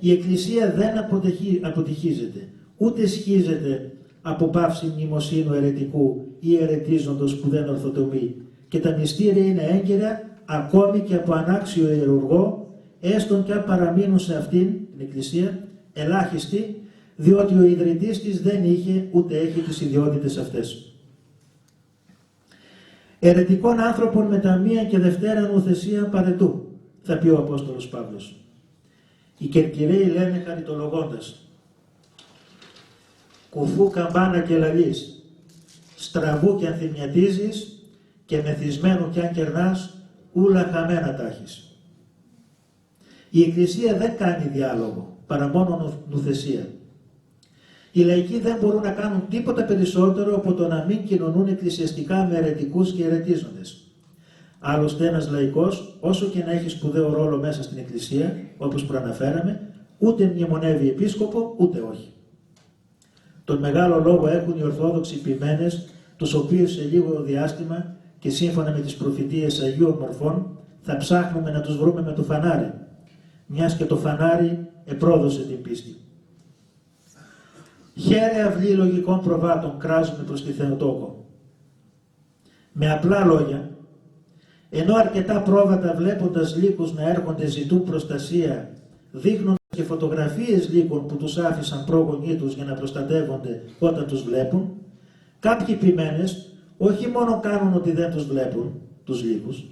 η Εκκλησία δεν αποτυχίζεται, ούτε σχίζεται από πάυση μνημοσύνου αιρετικού ή αιρετίζοντος που δεν ορθοτομεί, και τα μυστήρια είναι έγκαιρα ακόμη και από ανάξιο ιερουργό, έστω και αν παραμείνουν σε αυτήν την Εκκλησία ελάχιστοι, διότι ο ιδρυτής της δεν είχε ούτε έχει τις ιδιότητες αυτές. Αιρετικών άνθρωπων με τα μία και δευτέρα νουθεσία παρετού, θα πει ο Απόστολος Παύλος. Οι Κερκυραίοι λένε χαριτολογώντας: κουφού καμπάνα και λαλείς, στραβού και αν θυμιατίζεις και μεθυσμένου κι αν κερνάς, ούλα χαμένα τάχεις. Η Εκκλησία δεν κάνει διάλογο, παρά μόνο νουθεσία. Οι λαϊκοί δεν μπορούν να κάνουν τίποτα περισσότερο από το να μην κοινωνούν εκκλησιαστικά με αιρετικούς και αιρετίζοντες. Άλλωστε ένας λαϊκός, όσο και να έχει σπουδαίο ρόλο μέσα στην Εκκλησία, όπως προαναφέραμε, ούτε μνημονεύει επίσκοπο, ούτε όχι. Τον μεγάλο λόγο έχουν οι Ορθόδοξοι ποιμένες, τους οποίους σε λίγο διάστημα και σύμφωνα με τις προφητείες Αγίων Μορφών θα ψάχνουμε να τους βρούμε με το φανάρι, μιας και το φανάρι επρόδωσε την πίστη. Χαίρε αυλή λογικών προβάτων κράζουμε προς τη Θεοτόκο. Με απλά λόγια, ενώ αρκετά πρόβατα βλέποντας λύκους να έρχονται ζητούν προστασία, δείχνοντας και φωτογραφίες λύκων που τους άφησαν πρόγονοί τους για να προστατεύονται όταν τους βλέπουν, κάποιοι ποιμένες όχι μόνο κάνουν ότι δεν τους βλέπουν, τους λύκους,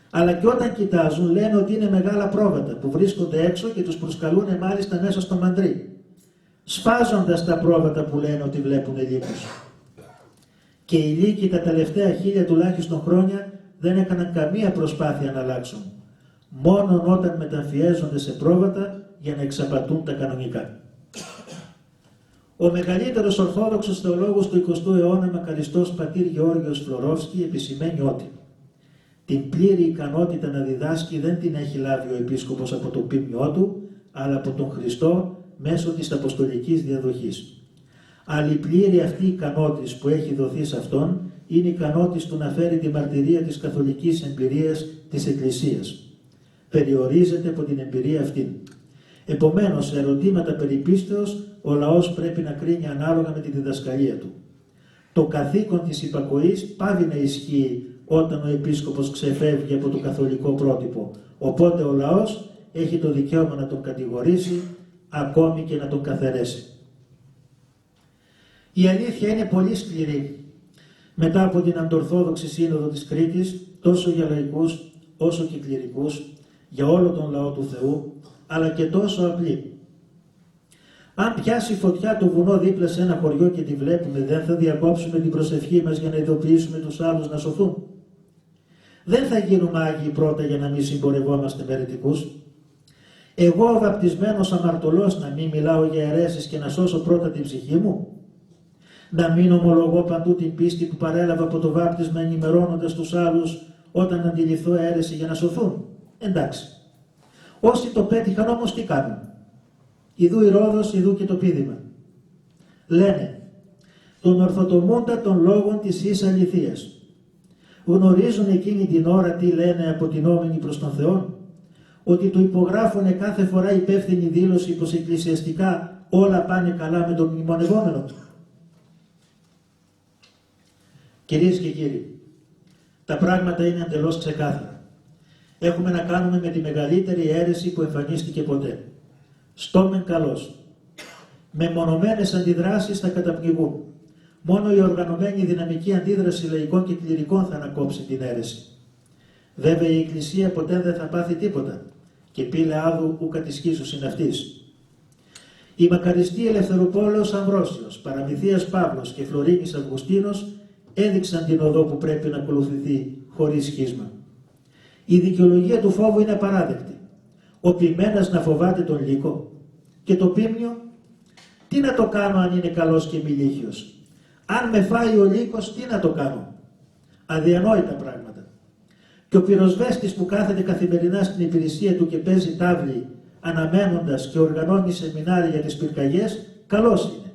αλλά και όταν κοιτάζουν λένε ότι είναι μεγάλα πρόβατα που βρίσκονται έξω και τους προσκαλούν μάλιστα μέσα στο μαντρί, σφάζοντας τα πρόβατα που λένε ότι βλέπουν λύκους. Και οι λύκοι τα τελευταία 1000 τουλάχιστον χρόνια δεν έκαναν καμία προσπάθεια να αλλάξουν, μόνον όταν μεταμφιέζονται σε πρόβατα για να εξαπατούν τα κανονικά. Ο μεγαλύτερος Ορθόδοξος θεολόγος του 20ου αιώνα, μακαριστός πατήρ Γεώργιος Φλωρόφσκι, επισημαίνει ότι την πλήρη ικανότητα να διδάσκει δεν την έχει λάβει ο επίσκοπος από το πίμνιό του, αλλά από τον Χριστό μέσω της αποστολικής διαδοχής. Αλλά η πλήρη αυτή ικανότης που έχει δοθεί σε αυτόν είναι ικανότης του να φέρει τη μαρτυρία της καθολικής εμπειρίας της Εκκλησίας. Περιορίζεται από την εμπειρία αυτή. Επομένως, σε ερωτήματα περί πίστεως, ο λαός πρέπει να κρίνει ανάλογα με τη διδασκαλία του. Το καθήκον της υπακοής πάβει να ισχύει όταν ο επίσκοπος ξεφεύγει από το καθολικό πρότυπο, οπότε ο λαός έχει το δικαίωμα να τον κατηγορήσει, ακόμη και να τον καθαιρέσει. Η αλήθεια είναι πολύ σκληρή. Μετά από την Αντορθόδοξη Σύνοδο της Κρήτης, τόσο για λαϊκούς όσο και κληρικούς, για όλο τον λαό του Θεού, αλλά και τόσο απλή. Αν πιάσει φωτιά το βουνό δίπλα σε ένα χωριό και τη βλέπουμε, δεν θα διακόψουμε την προσευχή μας για να ειδοποιήσουμε τους άλλους να σωθούν? Δεν θα γίνουμε Άγιοι πρώτα για να μην συμπορευόμαστε με αιρετικούς? Εγώ ο βαπτισμένος αμαρτωλός να μην μιλάω για αιρέσεις και να σώσω πρώτα την ψυχή μου? Να μην ομολογώ παντού την πίστη που παρέλαβα από το βάπτισμα, ενημερώνοντας τους άλλους όταν αντιληφθώ αίρεση για να σωθούν? Εντάξει. Όσοι το πέτυχαν όμως τι κάνουν? Ιδού η Ρόδος, ιδού και το πείδημα. Λένε τον ορθοτομούντα των λόγων της εις αληθείας. Γνωρίζουν εκείνη την ώρα τι λένε αποτινόμενοι προς τον Θεό? Ότι του υπογράφουν κάθε φορά υπεύθυνη δήλωση πως εκκλησιαστικά όλα πάνε καλά με τον μνημονευόμενο? Κυρίες και κύριοι, τα πράγματα είναι εντελώς ξεκάθαρα. Έχουμε να κάνουμε με τη μεγαλύτερη αίρεση που εμφανίστηκε ποτέ. Στόμεν καλός. Με μονομένες αντιδράσεις θα καταπνιγούν. Μόνο η οργανωμένη δυναμική αντίδραση λαϊκών και κληρικών θα ανακόψει την αίρεση. Βέβαια η Εκκλησία ποτέ δεν θα πάθει τίποτα και πήλε άδου ου κατησχίσους είναι αυτής. Οι μακαριστοί Ελευθεροπόλεως Αμβρόσιος, Παραμυθίας Παύλος και Φλωρίνης Αυγουστίνος έδειξαν την οδό που πρέπει να ακολουθηθεί χωρίς σχίσμα. Η δικαιολογία του φόβου είναι απαράδεκτη. Ο ποιμένας να φοβάται τον λύκο και το πίμνιο, τι να το κάνω αν είναι καλός και μιλίχιος? Αν με φάει ο λύκος, τι να το κάνω? Αδιανόητα πράγματα. Και ο πυροσβέστης που κάθεται καθημερινά στην υπηρεσία του και παίζει τάβλη, αναμένοντας και οργανώνει σεμινάρια για τις πυρκαγιές, καλός είναι.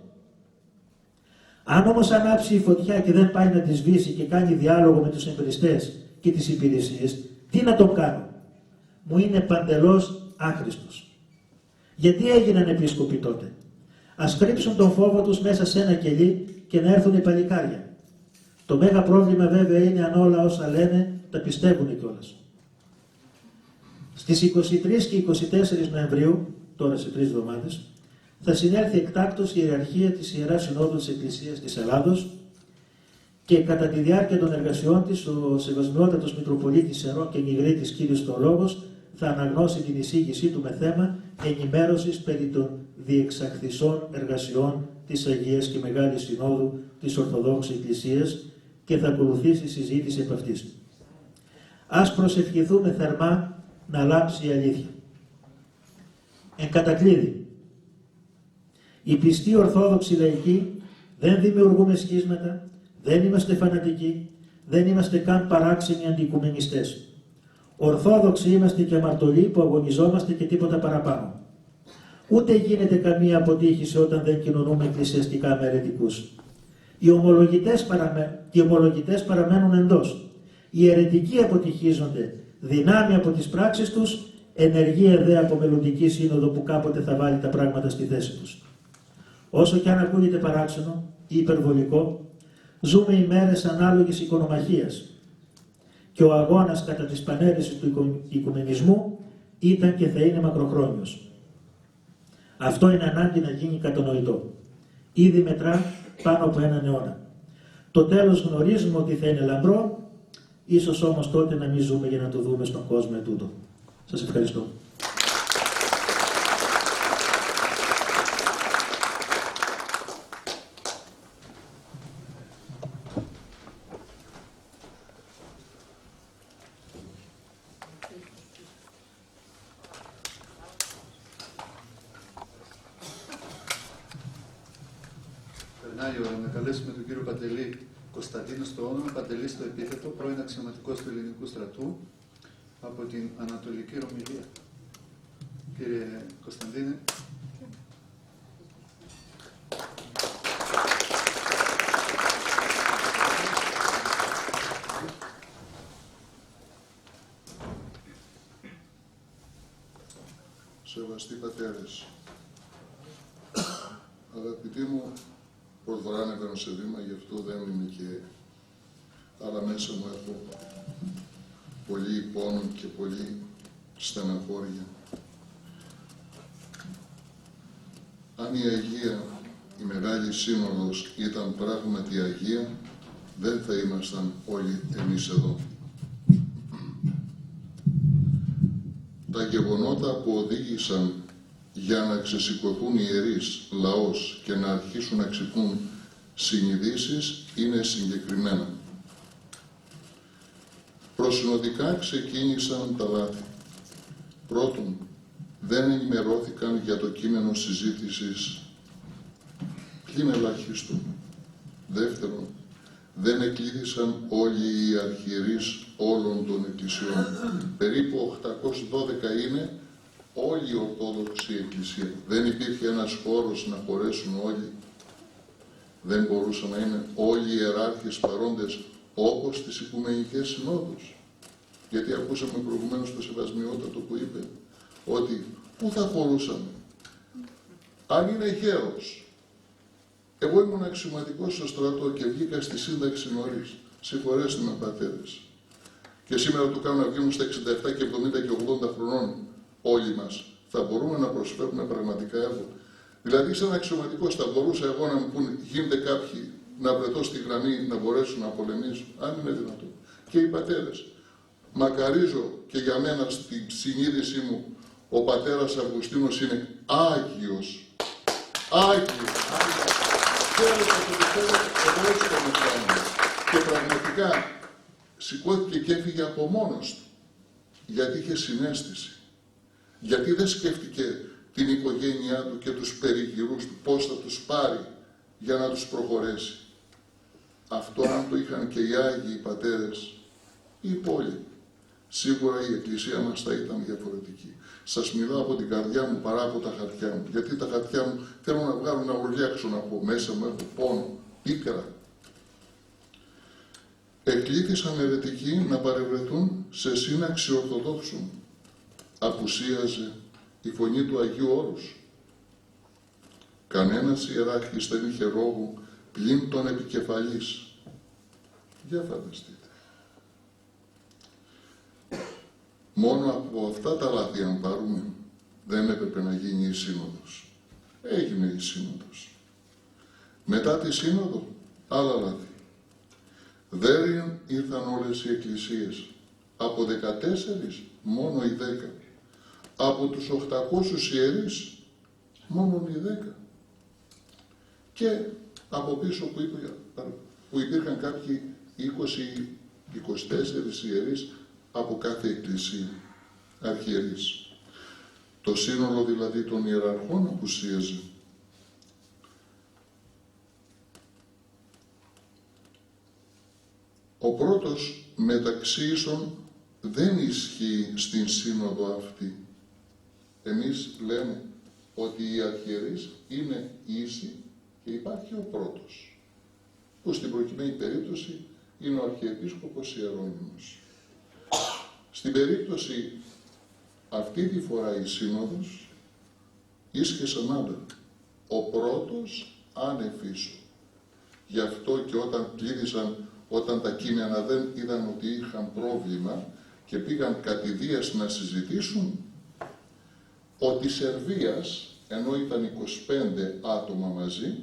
Αν όμως ανάψει η φωτιά και δεν πάει να τη σβήσει και κάνει διάλογο με τους εμπριστές και τις υπηρεσίες, τι να τον κάνω? Μου είναι παντελώς άχρηστος. Γιατί έγιναν επίσκοποι τότε? Ας κρύψουν τον φόβο τους μέσα σε ένα κελί και να έρθουν οι παλικάρια. Το μέγα πρόβλημα βέβαια είναι αν όλα όσα λένε τα πιστεύουν κιόλας. Στις 23 και 24 Νοεμβρίου, τώρα σε 3 εβδομάδες, θα συνέλθει εκτάκτως η ιεραρχία της Ιεράς Συνόδου της Εκκλησίας της Ελλάδος και κατά τη διάρκεια των εργασιών της ο Σεβασμιότατος Μητροπολίτης Ερώ και Νιγρίτης Κύριος Θεολόγος θα αναγνώσει την εισήγησή του με θέμα ενημέρωσης περί των διεξαχθησών εργασιών της Αγίας και Μεγάλης Συνόδου της Ορθοδόξης Εκκλησίας και θα ακολουθήσει συζήτηση επ' αυτής. Ας προσευχηθούμε θερμά να λάμψει η αλήθεια. Εν κατακλείδη, οι πιστοί Ορθόδοξοι λαϊκοί δεν δημιουργούμε σχίσματα, δεν είμαστε φανατικοί, δεν είμαστε καν παράξενοι αντικουμενιστές. Ορθόδοξοι είμαστε και αμαρτωλοί που αγωνιζόμαστε και τίποτα παραπάνω. Ούτε γίνεται καμία αποτύχηση όταν δεν κοινωνούμε εκκλησιαστικά με αιρετικούς. Οι ομολογητές παραμένουν εντός. Οι αιρετικοί αποτυχίζονται, δυνάμει από τις πράξεις τους, ενεργεία δε από μελλοντική σύνοδο που κάποτε θα βάλει τα πράγματα στη θέση τους. Όσο και αν ακούγεται παράξενο ή υπερβολικό, ζούμε ημέρες ανάλογης οικονομαχίας και ο αγώνας κατά της πανέρεσης του οικουμενισμού ήταν και θα είναι μακροχρόνιος. Αυτό είναι ανάγκη να γίνει κατανοητό. Ήδη μετρά πάνω από έναν αιώνα. Το τέλος γνωρίζουμε ότι θα είναι λαμπρό, ίσως όμως τότε να μην ζούμε για να το δούμε στον κόσμο ετούτο. Σας ευχαριστώ. Περνάει η ώρα να καλέσουμε τον κύριο Παντελή Κωνσταντίνο στο όνομα, Παντελή στο επίθετο, πρώην αξιωματικός του Ελληνικού Στρατού, από την Ανατολική Ρωμυλία. Κύριε Κωνσταντίνε. Σεβαστοί πατέρες, αγαπητοί μου, προχωρά ανεβαίνω σε βήμα, γι' αυτό δεν είμαι και... αλλά μέσα μου έχω πολύ πόνο και πολύ στεναχώρια. Αν η Αγία, η Μεγάλη Σύνοδος ήταν πράγματι Αγία, δεν θα ήμασταν όλοι εμείς εδώ. Τα γεγονότα που οδήγησαν για να ξεσηκωθούν οι ιερείς, λαός και να αρχίσουν να ξυπνούν συνειδήσεις είναι συγκεκριμένα. Προσυνοδικά ξεκίνησαν τα λάθη. Πρώτον, δεν ενημερώθηκαν για το κείμενο συζήτησης πλην ελάχιστον. Δεύτερον, δεν εκλήθησαν όλοι οι αρχιερείς όλων των εκκλησιών. Περίπου 812 είναι όλη η Ορθόδοξη Εκκλησία. Δεν υπήρχε ένας χώρος να χωρέσουν όλοι. Δεν μπορούσαν να είναι όλοι οι ιεράρχες παρόντες όπως στις Οικουμενικές Συνόδους. Γιατί ακούσαμε προηγουμένως το Σεβασμιότατο που είπε ότι πού θα χωρούσαμε. Αν είναι γέρος. Εγώ ήμουν αξιωματικός στο στρατό και βγήκα στη σύνταξη νωρίς. Συγχωρέστε με πατέρες. Και σήμερα του κάνω να βγαίνουν στα 67 και 70 και 80 χρονών όλοι μας. Θα μπορούμε να προσφέρουμε πραγματικά έργο. Δηλαδή, σαν αξιωματικός θα μπορούσα εγώ να μου πούνε, γίνεται κάποιοι να βρεθώ στη γραμμή να μπορέσουν να πολεμήσουν, αν είναι δυνατόν. Και οι πατέρες. Μακαρίζω και για μένα στην συνείδησή μου ο πατέρας Αυγουστίνος είναι Άγιος. Άγιος. Ξέρετε το πιστεύω, εγώ έτσι το μετράμε. Και πραγματικά σηκώθηκε και έφυγε από μόνος του. Γιατί είχε συναίσθηση. Γιατί δεν σκέφτηκε την οικογένειά του και τους περιγυρούς του, πώς θα τους πάρει για να τους προχωρέσει. Αυτό αν το είχαν και οι Άγιοι οι πατέρες ή η πόλη, σίγουρα η Εκκλησία μας θα ήταν διαφορετική. Σας μιλάω από την καρδιά μου παρά από τα χαρτιά μου, γιατί τα χαρτιά μου θέλω να βγάλω να ουρλιάξω, να πω μέσα μου, έχω πόνο, πίκρα. Εκλήθησαν αιρετικοί να παρευρεθούν σε σύναξη Ορθοδόξων. Απουσίαζε η φωνή του Αγίου Όρους. Κανένας ιεράρχης δεν είχε ρόγο πλην τον επικεφαλής. Για φανταστείτε. Μόνο από αυτά τα λάθη, αν πάρουμε, δεν έπρεπε να γίνει η σύνοδος. Έγινε η σύνοδος. Μετά τη σύνοδο, άλλα λάθη. Δεν ήρθαν όλες οι εκκλησίες. Από 14, μόνο οι 10. Από τους 800 ιερείς, μόνο οι 10. Και από πίσω που υπήρχαν κάποιοι 20-24 ιερείς από κάθε εκκλησία, αρχιερείς. Το σύνολο δηλαδή των ιεραρχών απουσίαζε. Ο πρώτος μεταξύ ίσων δεν ισχύει στην σύνοδο αυτή. Εμείς λέμε ότι οι αρχιερείς είναι ίσοι και υπάρχει ο πρώτος, που στην προκειμένη περίπτωση είναι ο Αρχιεπίσκοπος Ιερώνυμος. Στην περίπτωση αυτή τη φορά η σύνοδος ίσχυσαν άλλα. Ο πρώτος άνεφίσου. Γι' αυτό και όταν κλείδησαν, όταν τα κείμενα δεν είδαν ότι είχαν πρόβλημα και πήγαν κατηδίας να συζητήσουν, ότι Σερβίας, ενώ ήταν 25 άτομα μαζί,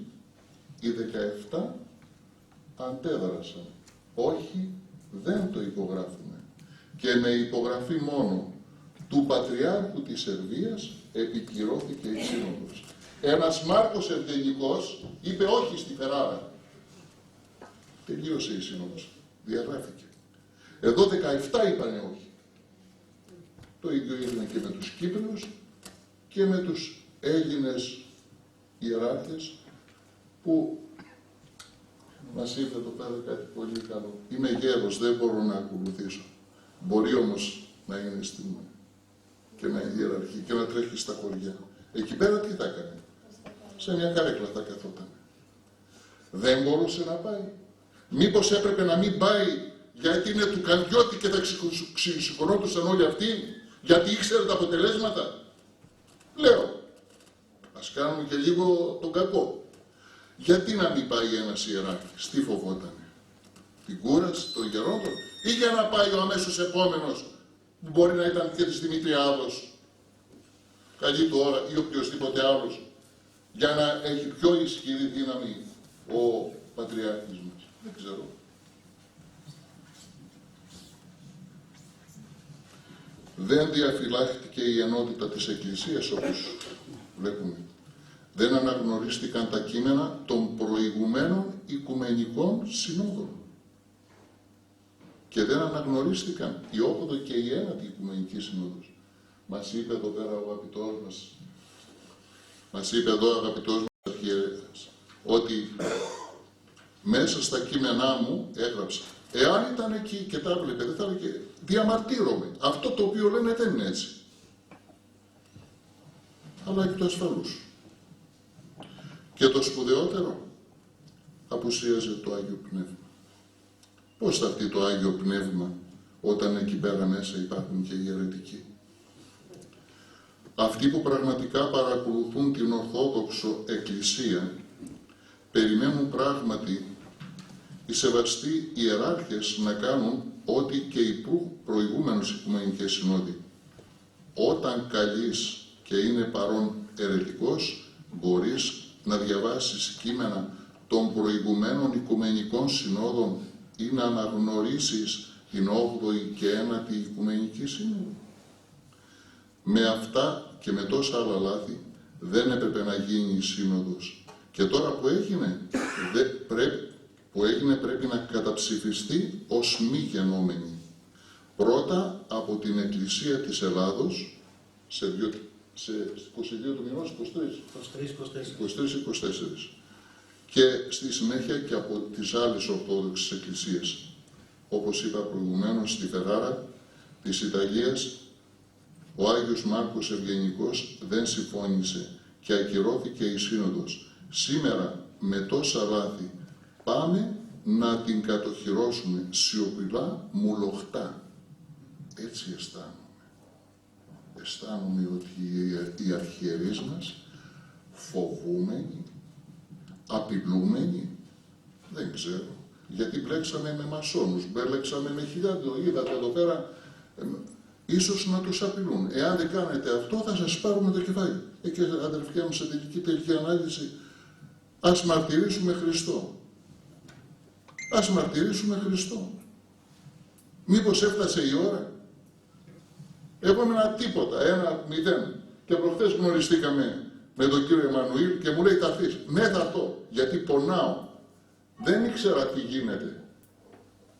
οι 17 αντέδρασαν. Όχι, δεν το υπογράφουμε. Και με υπογραφή μόνο του Πατριάρχου της Σερβίας επικυρώθηκε η σύνοδος. Ένας Μάρκος Ευγενικός είπε όχι στη Φεράρα. Τελείωσε η σύνοδος. Διαγράφηκε. Εδώ 17 είπανε όχι. Το ίδιο έγινε και με τους Κύπριους και με τους Έλληνες ιεράρχες που μας είπε εδώ πέρα κάτι πολύ καλό. Είμαι γέρος, δεν μπορώ να ακολουθήσω. Μπορεί όμως να είναι στην και να ιεραρχεί και να τρέχει στα χωριά. Εκεί πέρα τι θα έκανε? Σε μια καρέκλα θα καθόταν. Δεν μπορούσε να πάει. Μήπως έπρεπε να μην πάει γιατί είναι του Καντιώτη και θα ξεσηκωνόντουσαν όλοι αυτοί, γιατί ήξερε τα αποτελέσματα? Λέω, ας κάνουμε και λίγο τον κακό. Γιατί να μην πάει ένας ιεράρχης? Τι φοβότανε? Την κούραση των γερόντων? Ή για να πάει ο αμέσως επόμενος, που μπορεί να ήταν και της Δημητριάδος, καλή τώρα, ή οποιοδήποτε άλλος, για να έχει πιο ισχυρή δύναμη ο Πατριάρχης μας? Δεν ξέρω. Δεν διαφυλάχθηκε η ενότητα της Εκκλησίας, όπως βλέπουμε. Δεν αναγνωρίστηκαν τα κείμενα των προηγουμένων οικουμενικών συνόδων. Και δεν αναγνωρίστηκαν η 8η και η 9η Οικουμενική Σύνοδος. Μας είπε εδώ πέρα ο αγαπητός μας είπε εδώ ο αγαπητός μας αρχιερέας, ότι μέσα στα κείμενά μου έγραψα. Εάν ήταν εκεί και τα έβλεπε, δεν θα έλεγε διαμαρτύρομαι. Αυτό το οποίο λένε δεν είναι έτσι. Αλλά εκ του ασφαλούς. Και το σπουδαιότερο, απουσίαζε το Άγιο Πνεύμα. Πώς θα έρθει το Άγιο Πνεύμα όταν εκεί πέρα μέσα υπάρχουν και οι αιρετικοί? Αυτοί που πραγματικά παρακολουθούν την Ορθόδοξο Εκκλησία περιμένουν πράγματι οι σεβαστοί ιεράρχες να κάνουν ό,τι και οι προηγούμενους Οικουμενικές Συνόδοι. Όταν καλείς και είναι παρόν αιρετικός, μπορείς να διαβάσεις κείμενα των προηγουμένων Οικουμενικών Συνόδων ή να αναγνωρίσεις την 8η και 9η Οικουμενική Σύνοδο? Με αυτά και με τόσα άλλα λάθη δεν έπρεπε να γίνει η Σύνοδος. Και τώρα που έγινε, πρέπει να καταψηφιστεί ως μη γενόμενη. Πρώτα από την Εκκλησία της Ελλάδος, σε 22 του μηνός, 23-24. Και στη συνέχεια και από τις άλλες Ορθόδοξες Εκκλησίες. Όπως είπα προηγουμένως, στη Φεράρα της Ιταλίας, ο Άγιος Μάρκος Ευγενικός δεν συμφώνησε και ακυρώθηκε η Σύνοδος. Σήμερα, με τόσα λάθη, πάμε να την κατοχυρώσουμε σιωπηλά, μουλοχτά. Έτσι αισθάνομαι. αισθάνομαι ότι οι αρχιερείς μας φοβούμενοι, απειλούμενοι, δεν ξέρω. Γιατί μπλέξαμε με μασόνους, μπλέξαμε με χιλιάδες, είδατε εδώ πέρα, ίσως να τους απειλούν. Εάν δεν κάνετε αυτό θα σας πάρουμε το κεφάλι. Και αδερφιά μου, σε τελική ανάλυση, ας μαρτυρήσουμε Χριστό. Ας μαρτυρήσουμε Χριστό. Μήπως έφτασε η ώρα. Εγώ ήμουν ένα τίποτα, ένα μηδέν. Και προχθές γνωριστήκαμε με τον κύριο Εμμανουήλ και μου λέει θα έρθεις. Ναι, θα έρθω, γιατί πονάω. Δεν ήξερα τι γίνεται.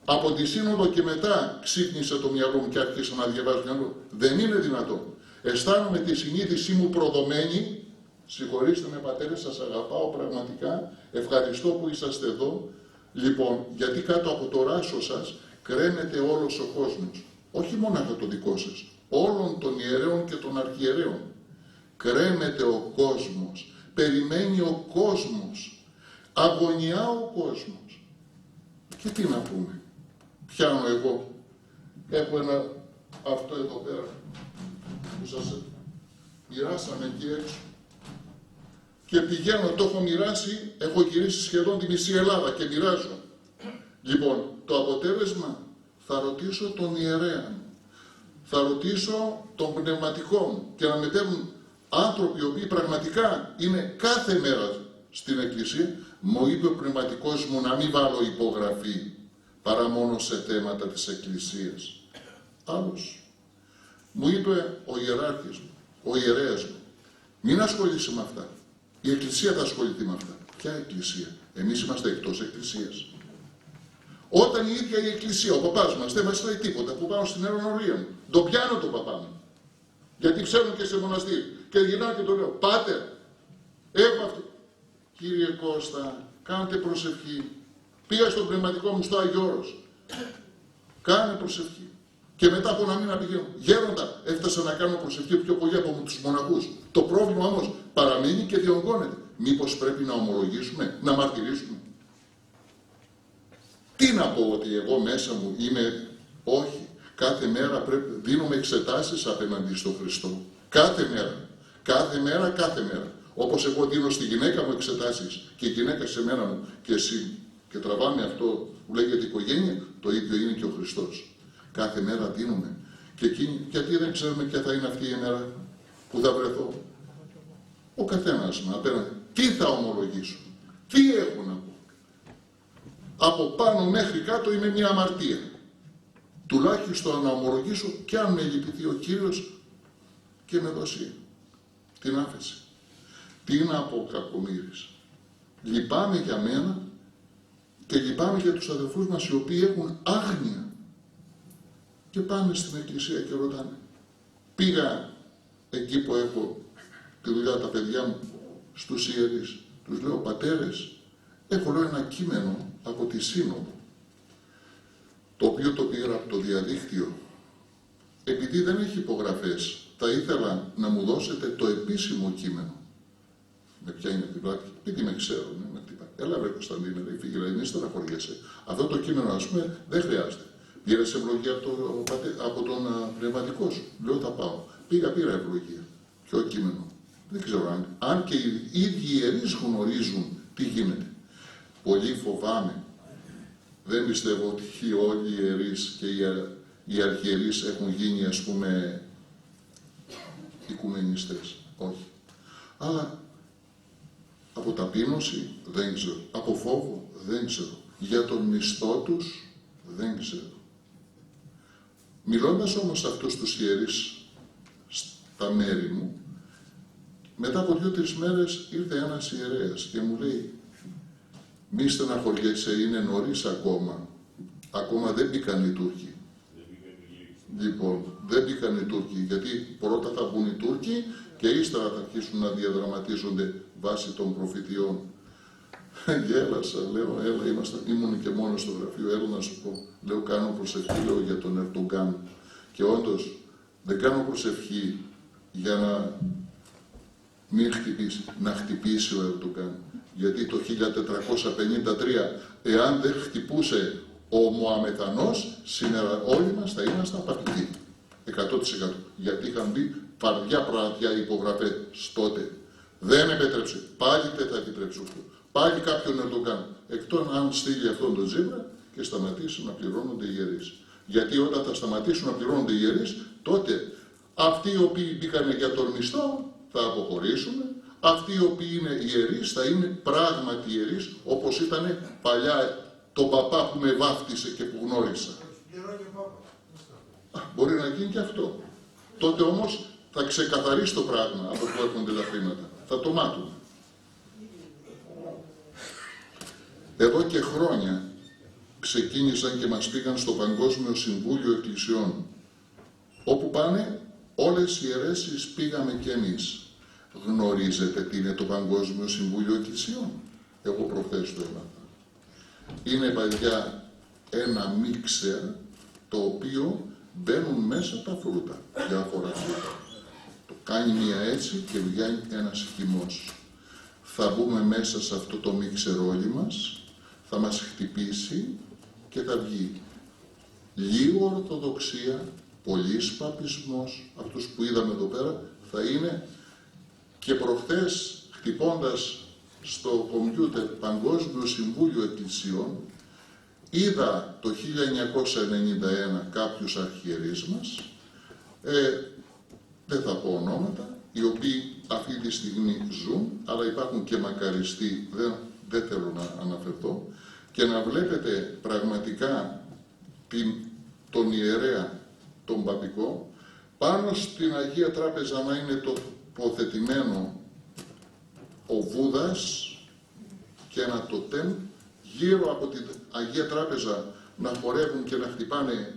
Από τη σύνοδο και μετά ξύπνησε το μυαλό μου και άρχισα να διαβάζω μυαλό. Δεν είναι δυνατόν. Αισθάνομαι τη συνείδησή μου προδομένη. Συγχωρήστε με πατέρες, σας αγαπάω πραγματικά. Ευχαριστώ που είσαστε εδώ. Λοιπόν, γιατί κάτω από το ράσο σας κρέμεται όλος ο κόσμος. Όχι μόνο το δικό σας. Όλων των ιερέων και των αρχιερέων. Κρέμεται ο κόσμος. Περιμένει ο κόσμος. Αγωνιά ο κόσμος. Και τι να πούμε. Πιάνω εγώ. Έχω ένα αυτό εδώ πέρα που σας μοιράσαμε εκεί έξω. Και πηγαίνω, το έχω μοιράσει, έχω γυρίσει σχεδόν τη μισή Ελλάδα και μοιράζω. Λοιπόν, το αποτέλεσμα θα ρωτήσω τον ιερέα μου. Θα ρωτήσω τον πνευματικό μου και να με παίρνουν άνθρωποι οι οποίοι πραγματικά είναι κάθε μέρα στην εκκλησία. Μου είπε ο πνευματικός μου να μην βάλω υπογραφή παρά μόνο σε θέματα της εκκλησίας. Άλλος μου είπε ο ιεράρχης μου, ο ιερέας μου, μην ασχολείσαι με αυτά. Η εκκλησία θα ασχοληθεί με αυτά. Ποια εκκλησία? Εμείς είμαστε εκτός εκκλησίας. Όταν η ίδια η εκκλησία, ο παπάς μας δεν μας λέει τίποτα, που πάω στην αερονορία μου, τον πιάνω τον παπά μου. Γιατί ξέρουν και σε μοναστήρι. Και γυρνάω και το λέω, πάτερ, έχω αυτό. Κύριε Κώστα, κάντε προσευχή. Πήγα στον πνευματικό μου στο Άγιο Όρος. Κάνε προσευχή. Και μετά από ένα μήνα πηγαίνω. Γέροντα, έφτασα να κάνω προσευχή πιο πολύ από τους μοναχούς. Το πρόβλημα όμως παραμένει και διονγκώνεται. Μήπως πρέπει να ομολογήσουμε, να μαρτυρήσουμε. Τι να πω, ότι εγώ μέσα μου είμαι? Όχι. Κάθε μέρα πρέπει, δίνουμε εξετάσεις απέναντι στον Χριστό. Κάθε μέρα. Κάθε μέρα, κάθε μέρα. Όπως εγώ δίνω στη γυναίκα μου εξετάσεις και η γυναίκα σε μένα μου και εσύ. Και τραβάμε αυτό που λέγεται οικογένεια, το ίδιο είναι και ο Χριστός. Κάθε μέρα δίνουμε. Και εκείνη, γιατί δεν ξέρουμε ποια θα είναι αυτή η μέρα που θα βρεθώ. Ο καθένας με απέναντι. Τι θα ομολογήσω? Τι έχω να πω? Από πάνω μέχρι κάτω είναι μια αμαρτία. Τουλάχιστον να ομολογήσω και αν με λυπηθεί ο Κύριος και με δώσει την άφεση. Τι να πω, κακομοίρης? Λυπάμαι για μένα και λυπάμαι για τους αδελφούς μας οι οποίοι έχουν άγνοια και πάνε στην εκκλησία και ρωτάνε. Πήγα εκεί που έχω τη δουλειά τα παιδιά μου, στους ιερείς. Τους λέω, πατέρες, έχω λέω ένα κείμενο από τη Σύνοδο, το οποίο το πήρα από το διαδίκτυο. Επειδή δεν έχει υπογραφές, θα ήθελα να μου δώσετε το επίσημο κείμενο. Με ποια είναι την πλάτη? Επειδή με ξέρω, ναι, με την πλάτη. Έλα βρε Κωνσταντίνε, ρε φύγε, μην στεναχωριέσαι. Αυτό το κείμενο, ας πούμε, δεν χρειάζεται. Πήρε ευλογία από τον πνευματικό σου. Λέω, θα πάω. Πήρα ευλογία. Ποιο κείμενο? Δεν ξέρω αν και οι ίδιοι ιερείς γνωρίζουν τι γίνεται. Πολύ φοβάμαι. Δεν πιστεύω ότι όλοι οι ιερείς και οι αρχιερείς έχουν γίνει, ας πούμε, οικουμενιστές. Όχι. Αλλά από ταπείνωση δεν ξέρω. Από φόβο δεν ξέρω. Για τον μισθό τους δεν ξέρω. Μιλώντας όμως αυτούς τους ιερείς στα μέρη μου, μετά από 2-3 μέρες ήρθε ένας ιερέας και μου λέει, μη στεναχωριέσαι, είναι νωρίς ακόμα. Ακόμα δεν μπήκαν οι Τούρκοι. Λοιπόν, δεν μπήκαν οι Τούρκοι, γιατί πρώτα θα μπουν οι Τούρκοι και ύστερα θα αρχίσουν να διαδραματίζονται βάσει των προφητιών. Γέλασα, λέω, έλα, ήμουν και μόνο στο γραφείο, έλα να σου πω. Λέω, κάνω προσευχή, λέω, για τον Ερντογκάν. Και όντως, δεν κάνω προσευχή για να μην χτυπήσει, να χτυπήσει ο Ερντογκάν. Γιατί το 1453, εάν δεν χτυπούσε ο Μωαμεθανός, σήμερα όλοι μας θα ήμασταν παθητοί. 100%. Γιατί είχαν μπει βαριά πραδιά υπογραφές τότε. Δεν επέτρεψε. Πάλι δεν θα επιτρέψει αυτό. Πάλι κάποιον να το κάνει. Εκτός αν στείλει αυτόν τον Τζίπρα και σταματήσει να πληρώνονται οι ιερείς. Γιατί όταν θα σταματήσουν να πληρώνονται οι ιερείς, τότε αυτοί οι οποίοι μπήκαν για τον μισθό θα αποχωρήσουν. Αυτοί οι οποίοι είναι ιερείς θα είναι πράγματι ιερείς, όπως ήταν παλιά τον παπά που με βάφτισε και που γνώρισα. Μπορεί να γίνει και αυτό. Τότε όμως θα ξεκαθαρίσει το πράγμα από που έρχονται τα χρήματα. Θα το μάθουμε. Εδώ και χρόνια ξεκίνησαν και μας πήγαν στο Παγκόσμιο Συμβούλιο Εκκλησιών. Όπου πάνε όλες οι ιερέσεις πήγαμε κι εμείς. Γνωρίζετε τι είναι το Παγκόσμιο Συμβούλιο Εκκλησιών? Εγώ προχθές το έμαθα. Είναι παιδιά ένα μίξερ το οποίο μπαίνουν μέσα τα φρούτα, διάφορα φρούτα. Το κάνει μία έτσι και βγαίνει ένας χυμός. Θα μπούμε μέσα σε αυτό το μίξερ όλοι μας, θα μας χτυπήσει και θα βγει λίγο ορθοδοξία, πολύς παπισμός, αυτούς που είδαμε εδώ πέρα, θα είναι. Και προχθές, χτυπώντας στο κομπιούτερ Παγκόσμιο Συμβούλιο Εκκλησιών, είδα το 1991 κάποιους αρχιερείς μας, δεν θα πω ονόματα, οι οποίοι αυτή τη στιγμή ζουν, αλλά υπάρχουν και μακαριστοί, δεν θέλω να αναφερθώ, και να βλέπετε πραγματικά τον ιερέα, τον παπικό, πάνω στην Αγία Τράπεζα να είναι τοποθετημένο ο Βούδας και ένα τοτέμ, γύρω από την Αγία Τράπεζα να χορεύουν και να χτυπάνε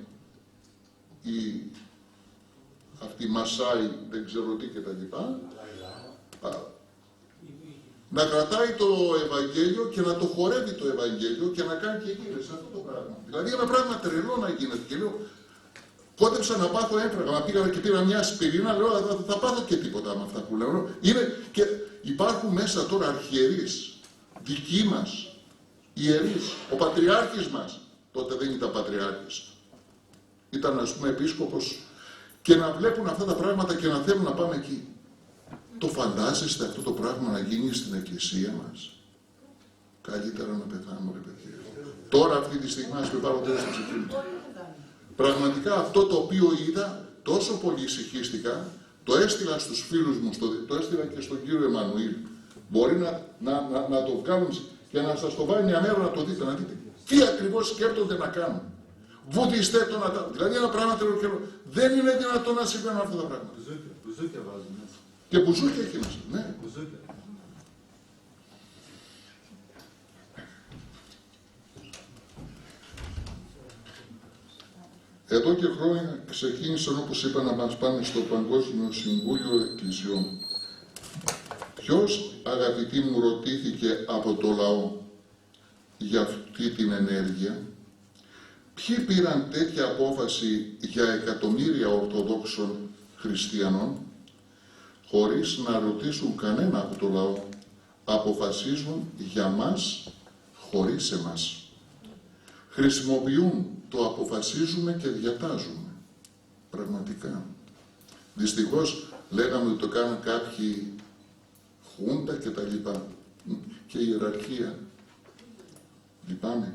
αυτοί Μασάι, δεν ξέρω τι κτλ. Να κρατάει το Ευαγγέλιο και να το χορεύει το Ευαγγέλιο και να κάνει και γύρες αυτό το πράγμα. Δηλαδή ένα πράγμα τρελό να γίνεται. Και λέω, κόντεψα να πάθω έμπραγμα, πήγα και πήρα μια ασπιρίνα, λέω θα πάθω και τίποτα με αυτά που λέω. Και υπάρχουν μέσα τώρα αρχιερείς, δικοί μας, ιερείς, ο πατριάρχης μας, τότε δεν ήταν πατριάρχης, ήταν ας πούμε επίσκοπος, και να βλέπουν αυτά τα πράγματα και να θέλουν να πάμε εκεί. Το φαντάζεστε αυτό το πράγμα να γίνει στην εκκλησία μας? Καλύτερα να πεθάνουμε, παιδιά. Τώρα αυτή τη στιγμή ας με πάρω τέλος στην ψυχή μου. Πραγματικά αυτό το οποίο είδα, τόσο πολύ ησυχίστηκα, το έστειλα στους φίλους μου, το έστειλα και στον κύριο Εμμανουήλ. Μπορεί να το βγάλουν και να σας το βάλει μια μέρα να το δείτε, να δείτε τι ακριβώς σκέπτονται να κάνουν. Βουδιστέ το να τα... Δηλαδή ένα πράγμα τελειοκαιρό. Δεν είναι δυνατόν να συμβαίνουν αυτά τα πράγματα. Μπουζούκια βάζουν μέσα. Και μπουζούκια εκεί μέσα, ναι. Μπουζούκια. Εδώ και χρόνια ξεκίνησαν, όπως είπα, να μας πάνε στο Παγκόσμιο Συμβούλιο Εκκλησιών. Ποιος, αγαπητοί μου, ρωτήθηκε από το λαό για αυτή την ενέργεια? Ποιοι πήραν τέτοια απόφαση για εκατομμύρια Ορθοδόξων Χριστιανών? Χωρίς να ρωτήσουν κανένα από το λαό, αποφασίζουν για μας χωρίς εμάς. Χρησιμοποιούν το αποφασίζουμε και διατάζουμε. Πραγματικά. Δυστυχώς λέγαμε ότι το κάνουν κάποιοι χούντα και τα λοιπά. Και η ιεραρχία. Λυπάμαι.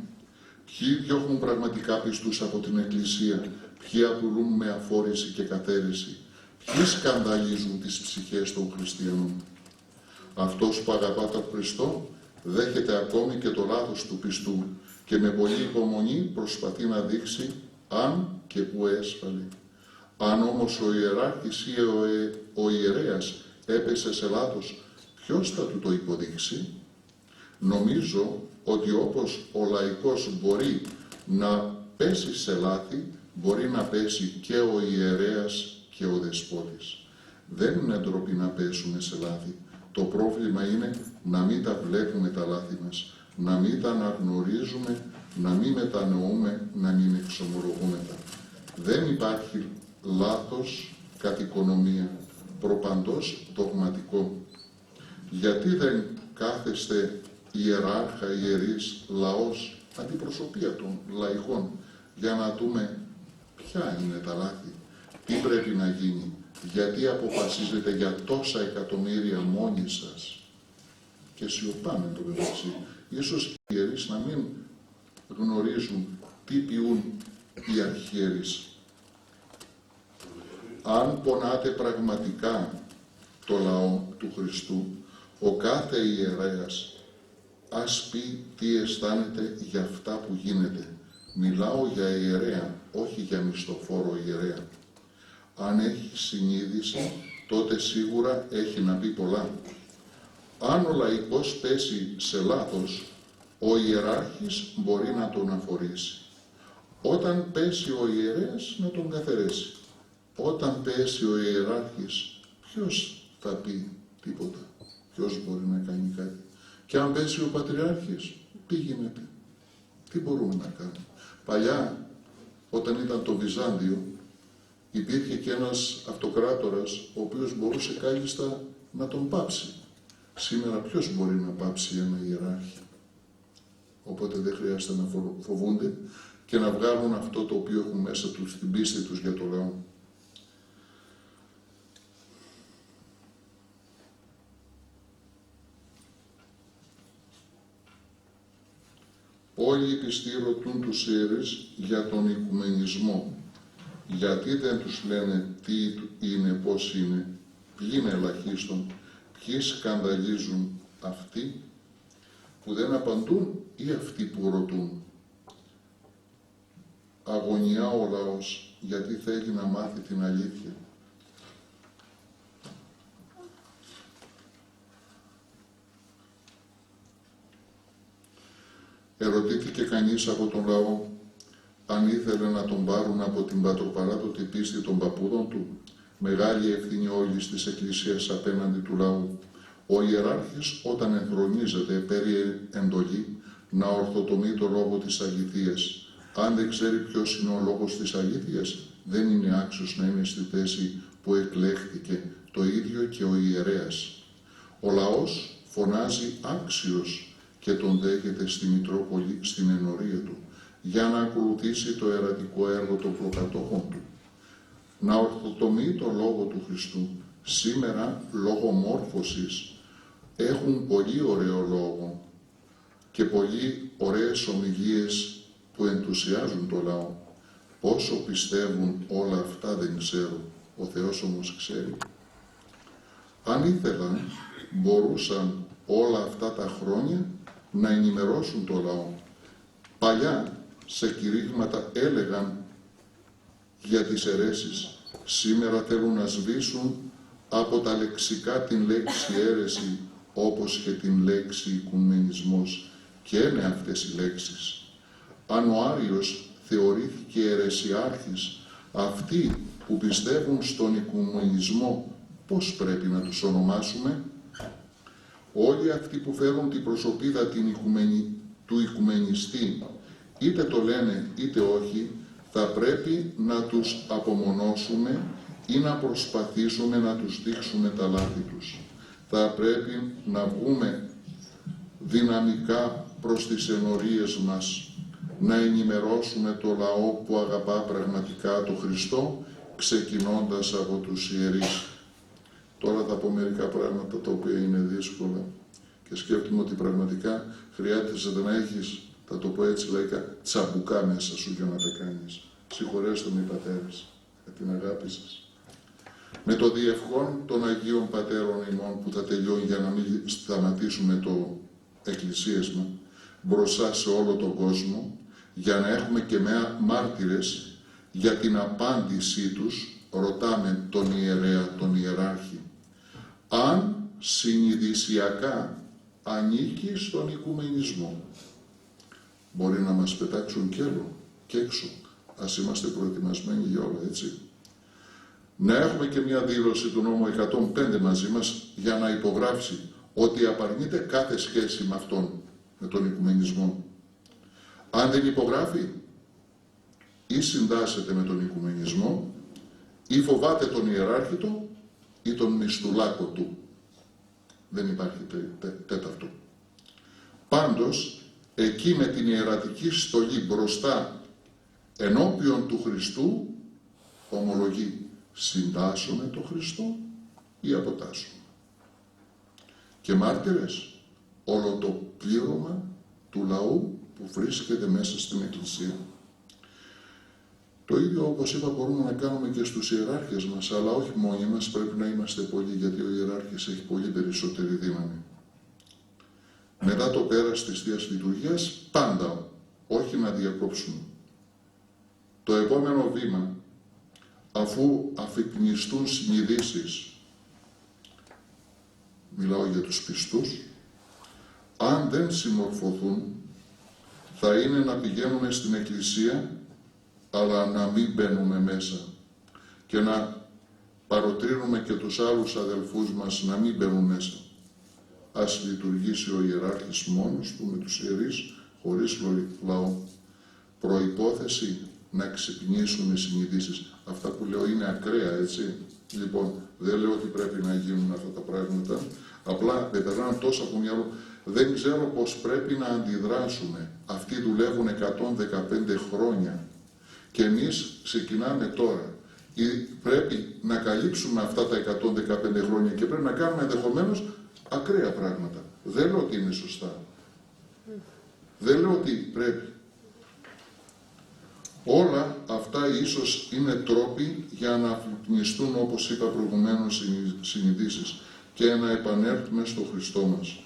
Ποιοι διώχνουν πραγματικά πιστούς από την Εκκλησία, ποιοι απειλούν με αφόρηση και καθαίρεση, ποιοι σκανδαλίζουν τις ψυχές των χριστιανών. Αυτός που αγαπά τον Χριστό δέχεται ακόμη και το λάθος του πιστού και με πολλή υπομονή προσπαθεί να δείξει αν και που έσφαλε. Αν όμως ο ιεράρχης ή ο ιερέας έπεσε σε λάθος, ποιος θα του το υποδείξει? Νομίζω ότι όπως ο λαϊκός μπορεί να πέσει σε λάθη, μπορεί να πέσει και ο ιερέας και ο δεσπότης. Δεν είναι ντροπή να πέσουμε σε λάθη. Το πρόβλημα είναι να μην τα βλέπουμε τα λάθη μας, να μην τα αναγνωρίζουμε, να μην μετανοούμε, να μην εξομολογούμε τα. Δεν υπάρχει λάθος κατ' οικονομία, προπαντός δογματικό. Γιατί δεν κάθεστε ιεράρχα, ιερείς, λαός, αντιπροσωπεία των λαϊκών, για να δούμε ποια είναι τα λάθη, τι πρέπει να γίνει, γιατί αποφασίζετε για τόσα εκατομμύρια μόνοι σας? Και σιωπάμε το μεταξύ. Ίσως οι ιερείς να μην γνωρίζουν τι ποιούν οι αρχιερείς. Αν πονάτε πραγματικά το λαό του Χριστού, ο κάθε ιερέας ας πει τι αισθάνεται για αυτά που γίνεται. Μιλάω για ιερέα, όχι για μισθοφόρο ιερέα. Αν έχει συνείδηση, τότε σίγουρα έχει να πει πολλά. Αν ο λαϊκός πέσει σε λάθος, ο ιεράρχης μπορεί να τον αφορήσει. Όταν πέσει ο ιερέας, να τον καθαρίσει. Όταν πέσει ο ιεράρχης, ποιος θα πει τίποτα? Ποιος μπορεί να κάνει κάτι? Και αν πέσει ο πατριάρχης, τι γίνεται? Τι μπορούμε να κάνουμε? Παλιά, όταν ήταν το Βυζάντιο, υπήρχε και ένας αυτοκράτορας, ο οποίος μπορούσε κάλλιστα να τον πάψει. Σήμερα ποιος μπορεί να πάψει ένα ιεράρχη? Οπότε δεν χρειάζεται να φοβούνται και να βγάλουν αυτό το οποίο έχουν μέσα τους, την πίστη τους για το λαό. Όλοι οι πιστοί ρωτούν τους ιερείς για τον οικουμενισμό. Γιατί δεν τους λένε τι είναι, πώς είναι, ποιοι είναι ελαχίστων, ποιοι σκανδαλίζουν, αυτοί που δεν απαντούν ή αυτοί που ρωτούν? Αγωνιά ο λαός, γιατί θέλει να μάθει την αλήθεια. Ερωτήθηκε κανείς από τον λαό αν ήθελε να τον πάρουν από την πατροπαράδοτη πίστη των παππούδων του? Μεγάλη ευθύνη όλης της Εκκλησίας απέναντι του λαού. Ο ιεράρχης όταν ενθρονίζεται περί εντολή να ορθοτομεί το λόγο της αληθείας. Αν δεν ξέρει ποιος είναι ο λόγος της αλήθειας, δεν είναι άξιος να είναι στη θέση που εκλέχθηκε, το ίδιο και ο ιερέας. Ο λαός φωνάζει άξιος και τον δέχεται στη Μητρόπολη, στην ενορία του, για να ακολουθήσει το ερατικό έργο των προκατόχων του. Να ορθοτομεί το λόγο του Χριστού. Σήμερα, λόγω μόρφωσης, έχουν πολύ ωραίο λόγο και πολύ ωραίες ομιλίες που ενθουσιάζουν το λαό. Πόσο πιστεύουν όλα αυτά δεν ξέρω, ο Θεός όμως ξέρει. Αν ήθελαν, μπορούσαν όλα αυτά τα χρόνια να ενημερώσουν το λαό. Παλιά, σε κηρύγματα έλεγαν για τις αιρέσεις. Σήμερα θέλουν να σβήσουν από τα λεξικά την λέξη αίρεση, όπως και την λέξη οικουμενισμός. Και είναι αυτές οι λέξεις. Αν ο Άριος θεωρήθηκε αιρεσιάρχης, αυτοί που πιστεύουν στον οικουμενισμό, πώς πρέπει να τους ονομάσουμε? Όλοι αυτοί που φέρουν την προσωπίδα του οικουμενιστή, είτε το λένε είτε όχι, θα πρέπει να τους απομονώσουμε ή να προσπαθήσουμε να τους δείξουμε τα λάθη τους. Θα πρέπει να βγούμε δυναμικά προς τις ενορίες μας, να ενημερώσουμε το λαό που αγαπά πραγματικά το Χριστό, ξεκινώντας από τους ιερείς. Τώρα θα πω μερικά πράγματα τα οποία είναι δύσκολα και σκέφτομαι ότι πραγματικά χρειάζεται να έχεις, θα το πω έτσι λαϊκά, τσαμπουκά μέσα σου για να τα κάνεις. Συγχωρέστε με οι πατέρες για την αγάπη σας. Με το διευχόν των Αγίων Πατέρων ημών που θα τελειώνει για να μην σταματήσουμε το εκκλησίασμα μπροστά σε όλο τον κόσμο, για να έχουμε και μάρτυρες για την απάντησή τους, ρωτάμε τον ιερέα, τον ιεράρχη, αν συνειδησιακά ανήκει στον οικουμενισμό. Μπορεί να μας πετάξουν και έξω. Ας είμαστε προετοιμασμένοι για όλα, έτσι. Να έχουμε και μια δήλωση του νόμου 105 μαζί μας για να υπογράψει ότι απαρνείται κάθε σχέση με αυτόν, με τον οικουμενισμό. Αν δεν υπογράφει, ή συντάσσεται με τον οικουμενισμό, ή φοβάται τον ιεράρχητο ή τον μισθουλάκο του. Δεν υπάρχει τέταρτο. Πάντως, εκεί με την ιερατική στολή μπροστά ενώπιον του Χριστού, ομολογεί, συντάσσουμε το Χριστό ή αποτάσσουμε. Και μάρτυρες, όλο το πλήρωμα του λαού που βρίσκεται μέσα στην Εκκλησία. Το ίδιο, όπως είπα, μπορούμε να κάνουμε και στους ιεράρχες μας, αλλά όχι μόνοι μας, πρέπει να είμαστε πολλοί, γιατί ο ιεράρχης έχει πολύ περισσότερη δύναμη. Μετά το πέρας της Θείας Λειτουργίας, πάντα, όχι να διακόψουμε. Το επόμενο βήμα, αφού αφυπνιστούν συνειδήσεις, μιλάω για τους πιστούς, αν δεν συμμορφωθούν, θα είναι να πηγαίνουμε στην Εκκλησία, αλλά να μην μπαίνουμε μέσα και να παροτρύνουμε και τους άλλους αδελφούς μας να μην μπαίνουν μέσα. Ας λειτουργήσει ο ιεράρχης μόνος του με τους ιερείς, χωρίς λαό. Προϋπόθεση να ξυπνήσουν οι συνειδήσεις. Αυτά που λέω είναι ακραία, έτσι. Λοιπόν, δεν λέω ότι πρέπει να γίνουν αυτά τα πράγματα, απλά δεν περνάνε τόσο από μυαλό. Δεν ξέρω πώς πρέπει να αντιδράσουμε. Αυτοί δουλεύουν 115 χρόνια. Και εμείς ξεκινάμε τώρα. Πρέπει να καλύψουμε αυτά τα 115 χρόνια και πρέπει να κάνουμε ενδεχομένως ακραία πράγματα. Δεν λέω ότι είναι σωστά. Δεν λέω ότι πρέπει. Όλα αυτά ίσως είναι τρόποι για να αφυπνιστούν, όπως είπα προηγουμένως, συνειδήσεις και να επανέλθουμε στο Χριστό μας.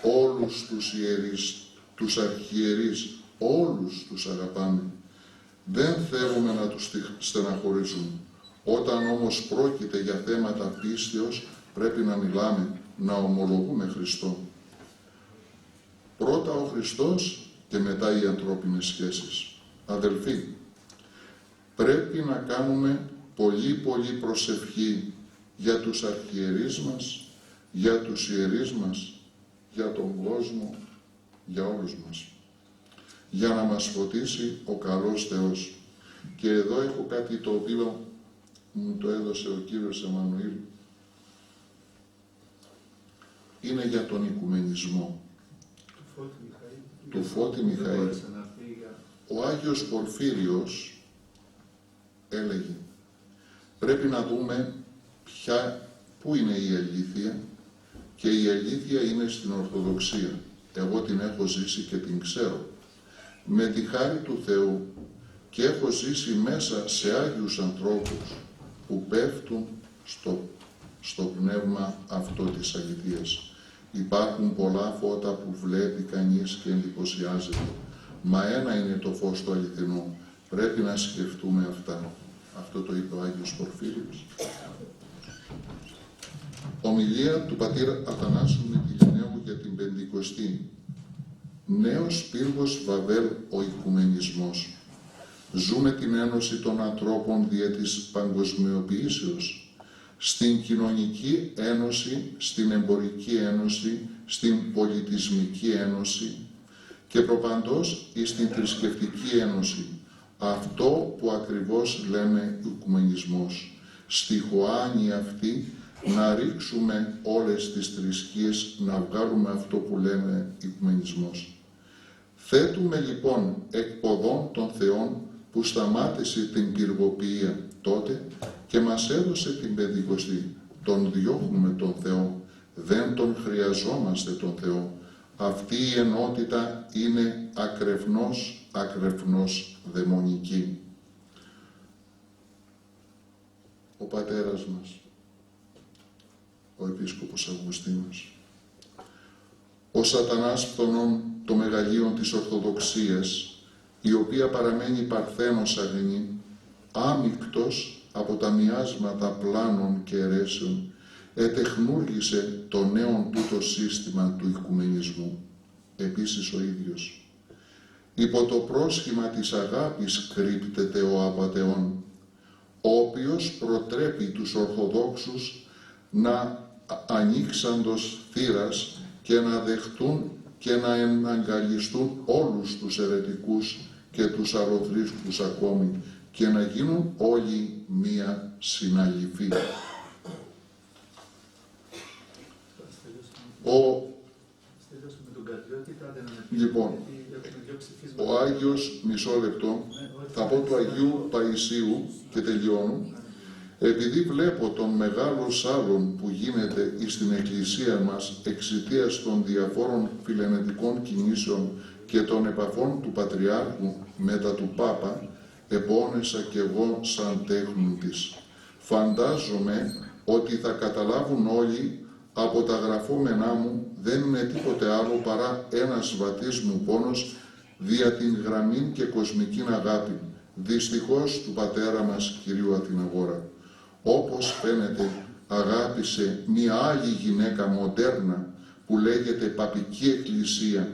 Όλους τους ιερείς, τους αρχιερείς, όλους τους αγαπάμε. Δεν θέλουμε να τους στεναχωρήσουμε. Όταν όμως πρόκειται για θέματα πίστεως, πρέπει να μιλάμε, να ομολογούμε Χριστό. Πρώτα ο Χριστός και μετά οι ανθρώπινες σχέσεις. Αδελφοί, πρέπει να κάνουμε πολύ προσευχή για τους αρχιερείς μας, για τους ιερείς μας, για τον κόσμο, για όλους μας. Για να μας φωτίσει ο καλός Θεός. Και εδώ έχω κάτι το οποίο μου το έδωσε ο κύριος Εμμανουήλ. Είναι για τον οικουμενισμό. Του Φώτη Μιχαήλ. Ο Άγιος Πορφύριος έλεγε, πρέπει να δούμε πού είναι η αλήθεια, και η αλήθεια είναι στην Ορθοδοξία. Εγώ την έχω ζήσει και την ξέρω. Με τη χάρη του Θεού, και έχω ζήσει μέσα σε Άγιους ανθρώπους που πέφτουν στο πνεύμα αυτό της αληθείας. Υπάρχουν πολλά φώτα που βλέπει κανείς και εντυπωσιάζεται. Μα ένα είναι το φως του αληθινού. Πρέπει να σκεφτούμε αυτά. Αυτό το είπε ο Άγιος Πορφύριος. Ομιλία του πατήρ Αθανάσιου Μυτιληναίου για την Πεντηκοστή. Νέος πύργος Βαβέλ ο οικουμενισμός. Ζούμε την ένωση των ανθρώπων δια της παγκοσμιοποιήσεως. Στην κοινωνική ένωση, στην εμπορική ένωση, στην πολιτισμική ένωση και προπαντός στην θρησκευτική ένωση. Αυτό που ακριβώς λέμε οικουμενισμός. Στη χωάνη αυτή να ρίξουμε όλες τις θρησκείες, να βγάλουμε αυτό που λέμε οικουμενισμός. Θέτουμε λοιπόν εκποδών των Θεών που σταμάτησε την πυργοποιία τότε και μας έδωσε την Πεντηκοστή. Τον διώχνουμε τον Θεό, δεν τον χρειαζόμαστε τον Θεό. Αυτή η ενότητα είναι ακρεφνώς δαιμονική. Ο πατέρας μας, ο Επίσκοπος Αυγουστίνος. Ο σατανάς φθονών των μεγαλείων της Ορθοδοξίας, η οποία παραμένει παρθένος αγνή, άμυκτος από τα μοιάσματα πλάνων και αιρέσεων, ετεχνούργησε το νέο τούτο σύστημα του οικουμενισμού. Επίσης ο ίδιος. Υπό το πρόσχημα της αγάπης κρύπτεται ο Απατεών, ο οποίος προτρέπει τους Ορθοδόξους να ανοίξαντος θύρας και να δεχτούν και να εναγκαλιστούν όλους τους αιρετικούς και τους αρωθρίσκους ακόμη και να γίνουν όλοι μία συναλυφή. Λοιπόν, ο Άγιος, μισό λεπτό, θα πω του Αγίου Παϊσίου και τελειώνω, Επειδή βλέπω τον μεγάλο σάλον που γίνεται στην Εκκλησία μας εξαιτίας των διαφόρων φιλενετικών κινήσεων και των επαφών του Πατριάρχου μετά του Πάπα, επώνεσα κι εγώ σαν τέχνη της. Φαντάζομαι ότι θα καταλάβουν όλοι από τα γραφόμενά μου δεν είναι τίποτε άλλο παρά ένας βατής μου πόνος δια την γραμμή και κοσμική αγάπη, δυστυχώς του πατέρα μας Κυρίου Αθηναγόρα. Όπως φαίνεται αγάπησε μία άλλη γυναίκα μοντέρνα που λέγεται Παπική Εκκλησία,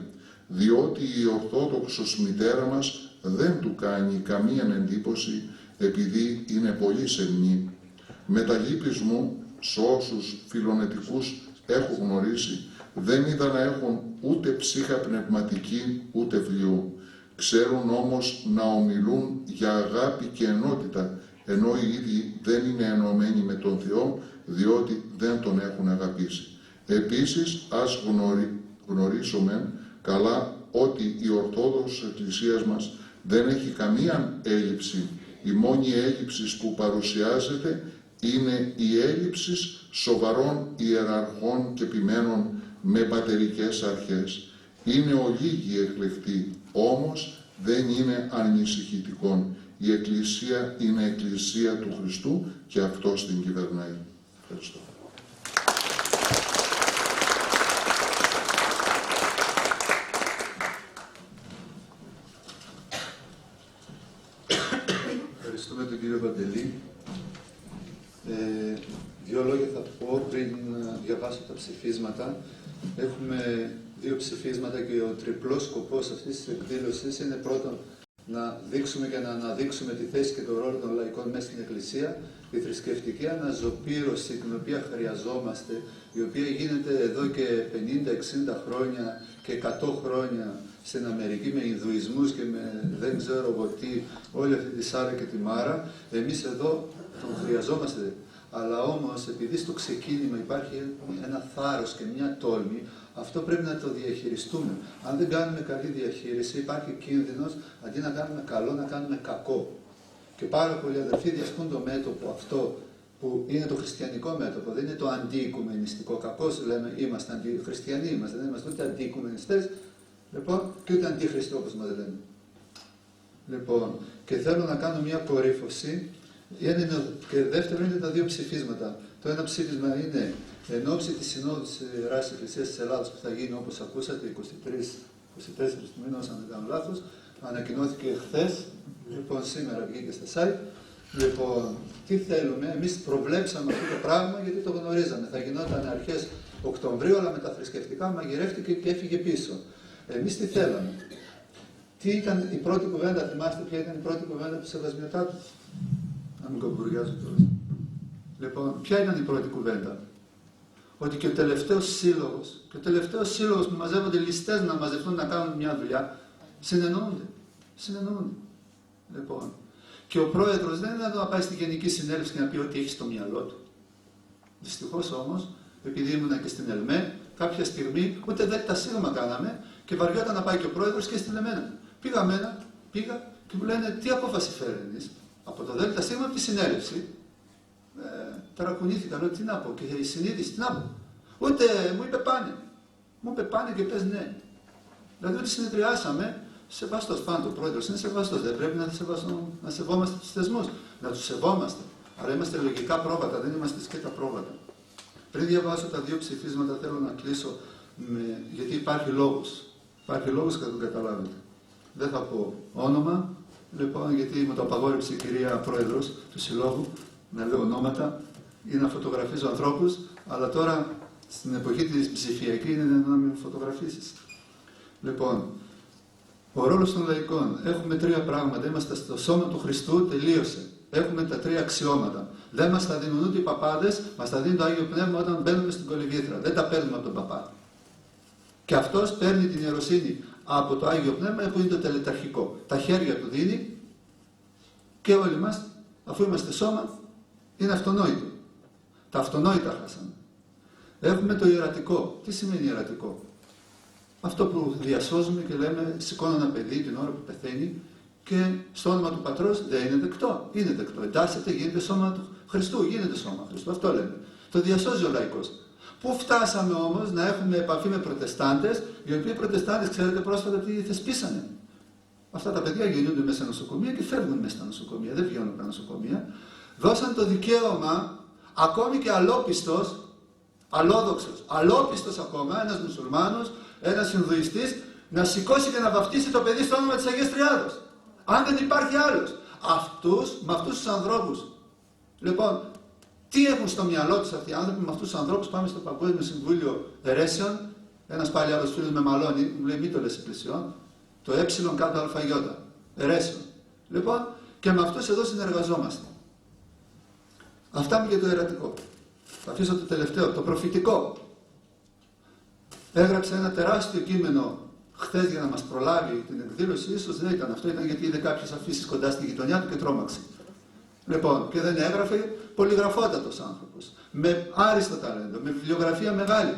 διότι η Ορθόδοξος μητέρα μας δεν του κάνει καμία εντύπωση επειδή είναι πολύ σεμνή. Με τα λύπης μου, σε όσους φιλονετικούς έχω γνωρίσει, δεν είδα να έχουν ούτε ψύχα πνευματική ούτε βιού. Ξέρουν όμως να ομιλούν για αγάπη και ενότητα, ενώ οι ίδιοι δεν είναι ενωμένοι με τον Θεό, διότι δεν τον έχουν αγαπήσει. Επίσης, ας γνωρίσουμε καλά ότι η Ορθόδοξη Εκκλησία μας δεν έχει καμία έλλειψη. Η μόνη έλλειψη που παρουσιάζεται είναι η έλλειψη σοβαρών ιεραρχών και ποιμένων με πατερικές αρχές. Είναι ολίγοι εκλεκτοί, όμως δεν είναι ανησυχητικών. Η Εκκλησία είναι Εκκλησία του Χριστού και Αυτός την κυβερνάει. Ευχαριστώ. Ευχαριστούμε τον κύριο Παντελή. Δύο λόγια θα πω πριν διαβάσω τα ψηφίσματα. Έχουμε δύο ψηφίσματα και ο τριπλός σκοπός αυτής της εκδήλωσης είναι πρώτον να δείξουμε και να αναδείξουμε τη θέση και τον ρόλο των λαϊκών μέσα στην Εκκλησία, η θρησκευτική αναζωπήρωση την οποία χρειαζόμαστε, η οποία γίνεται εδώ και 50-60 χρόνια και 100 χρόνια στην Αμερική με Ινδουισμούς και με δεν ξέρω εγώ τι, όλη αυτή τη Σάρα και τη Μάρα, εμείς εδώ τον χρειαζόμαστε. Αλλά όμως, επειδή στο ξεκίνημα υπάρχει ένα θάρρος και μια τόλμη, αυτό πρέπει να το διαχειριστούμε. Αν δεν κάνουμε καλή διαχείριση, υπάρχει κίνδυνος, αντί να κάνουμε καλό, να κάνουμε κακό. Και πάρα πολλοί αδελφοί διασκούν το μέτωπο αυτό, που είναι το χριστιανικό μέτωπο, δεν είναι το αντιοικουμενιστικό. Κακώς λέμε, είμαστε αντιχριστιανοί, δεν είμαστε ούτε αντιοικουμενιστές, λοιπόν, και ούτε αντίχριστοι όπως μας λένε. Λοιπόν, και θέλω να κάνω μια κορύφωση. Και δεύτερο είναι τα δύο ψηφίσματα. Το ένα ψήφισμα είναι εν ώψη της Συνόδου της Ιεράς Εκκλησίας της Ελλάδας που θα γίνει, όπως ακούσατε, 24 του μήνας, αν δεν κάνω λάθος. Ανακοινώθηκε χθες, λοιπόν σήμερα βγήκε στα site. Λοιπόν, τι θέλουμε, εμείς προβλέψαμε αυτό το πράγμα γιατί το γνωρίζαμε. Θα γινόταν αρχές Οκτωβρίου, αλλά με τα θρησκευτικά μαγειρεύτηκε και έφυγε πίσω. Εμείς τι θέλαμε. Τι ήταν η πρώτη κουβέντα, θυμάστε ποια ήταν η πρώτη κουβέντα του Σεβασμιωτάτου? Να μην κομπουριάζω τώρα. Λοιπόν, ποια ήταν η πρώτη κουβέντα? Ότι και ο τελευταίος σύλλογος που μαζεύονται ληστές να μαζευτούν να κάνουν μια δουλειά, συνεννοούνται. Λοιπόν, και ο πρόεδρος δεν είναι εδώ να πάει στη Γενική Συνέλευση και να πει ό,τι έχει στο μυαλό του. Δυστυχώς όμως, επειδή ήμουνα και στην ΕΛΜΕ, κάποια στιγμή ούτε δέλτα σίγμα κάναμε και βαριόταν να πάει και ο πρόεδρος και στην εμένα. Πήγα και μου λένε τι απόφαση φέρνεις? Από το ΔΣ, από τη συνέλευση, ταρακουνήθηκα, λέω τι να πω, και η συνείδηση τι να πω. Ούτε μου είπε πάνε. Μου είπε πάνε και πες ναι. Δηλαδή ότι συνεδριάσαμε, σεβαστός πάντα ο πρόεδρος είναι σεβαστός, δεν πρέπει να σεβόμαστε τους θεσμούς, να τους σεβόμαστε. Αλλά είμαστε λογικά πρόβατα, δεν είμαστε σκέτα πρόβατα. Πριν διαβάσω τα δύο ψηφίσματα θέλω να κλείσω, γιατί υπάρχει λόγος και θα τον καταλάβετε. Δεν θα πω όνομα, λοιπόν, γιατί μου το απαγόρεψε η κυρία Πρόεδρος του Συλλόγου να λέω ονόματα ή να φωτογραφίζω ανθρώπους, αλλά τώρα στην εποχή της ψηφιακή είναι να μην φωτογραφίσεις. Λοιπόν, ο ρόλος των λαϊκών. Έχουμε τρία πράγματα. Είμαστε στο σώμα του Χριστού, τελείωσε. Έχουμε τα τρία αξιώματα. Δεν μας τα δίνουν ούτε οι παπάδες, μας τα δίνει το Άγιο Πνεύμα όταν μπαίνουμε στην κολυμβήθρα. Δεν τα παίρνουμε από τον παπά. Και αυτός παίρνει την ιεροσύνη από το Άγιο Πνεύμα που είναι το τελεταρχικό. Τα χέρια του δίνει και όλοι μας, αφού είμαστε σώμα, είναι αυτονόητο. Τα αυτονόητα χάσαμε. Έχουμε το ιερατικό. Τι σημαίνει ιερατικό? Αυτό που διασώζουμε και λέμε σηκώνω ένα παιδί την ώρα που πεθαίνει και στο όνομα του Πατρός δεν είναι δεκτό. Είναι δεκτό. Εντάσσεται, γίνεται σώμα του Χριστού. Γίνεται σώμα Χριστού. Αυτό λέμε. Το διασώζει ο λαϊκός. Πού φτάσαμε όμως να έχουμε επαφή με προτεστάντες, οι οποίοι προτεστάντες, ξέρετε πρόσφατα τι θεσπίσανε. Αυτά τα παιδιά γεννιούνται μέσα στα νοσοκομεία και φεύγουν μέσα στα νοσοκομεία. Δεν βγαίνουν από τα νοσοκομεία. Δώσαν το δικαίωμα, ακόμη και αλόπιστος, αλόδοξος, αλόπιστος ακόμα, ένας μουσουλμάνος, ένας Ινδουιστής, να σηκώσει και να βαφτίσει το παιδί στο όνομα της Αγίας Τριάδος. Αν δεν υπάρχει άλλος. Με αυτούς τους ανθρώπους. Λοιπόν, τι έχουν στο μυαλό τους αυτοί οι άνθρωποι, με αυτούς τους ανθρώπους πάμε στο Παγκόσμιο Συμβούλιο Ερέσεων. Ένας πάλι άλλος φίλος με μαλώνει, μου λέει μη το λες εκκλησιών. Το κάτω αλφαγιώτα. Ερέσεων. Λοιπόν, και με αυτούς εδώ συνεργαζόμαστε. Αυτά μου για το ερατικό. Θα αφήσω το τελευταίο, το προφητικό. Έγραψε ένα τεράστιο κείμενο χθες για να μας προλάβει την εκδήλωση. Ίσως δεν ήταν αυτό, ήταν γιατί είδε κάποιες αφήσεις κοντά στη γειτονιά του και τρόμαξε. Λοιπόν, και δεν έγραφε, πολυγραφότατος άνθρωπος. Με άριστο ταλέντο, με βιβλιογραφία μεγάλη.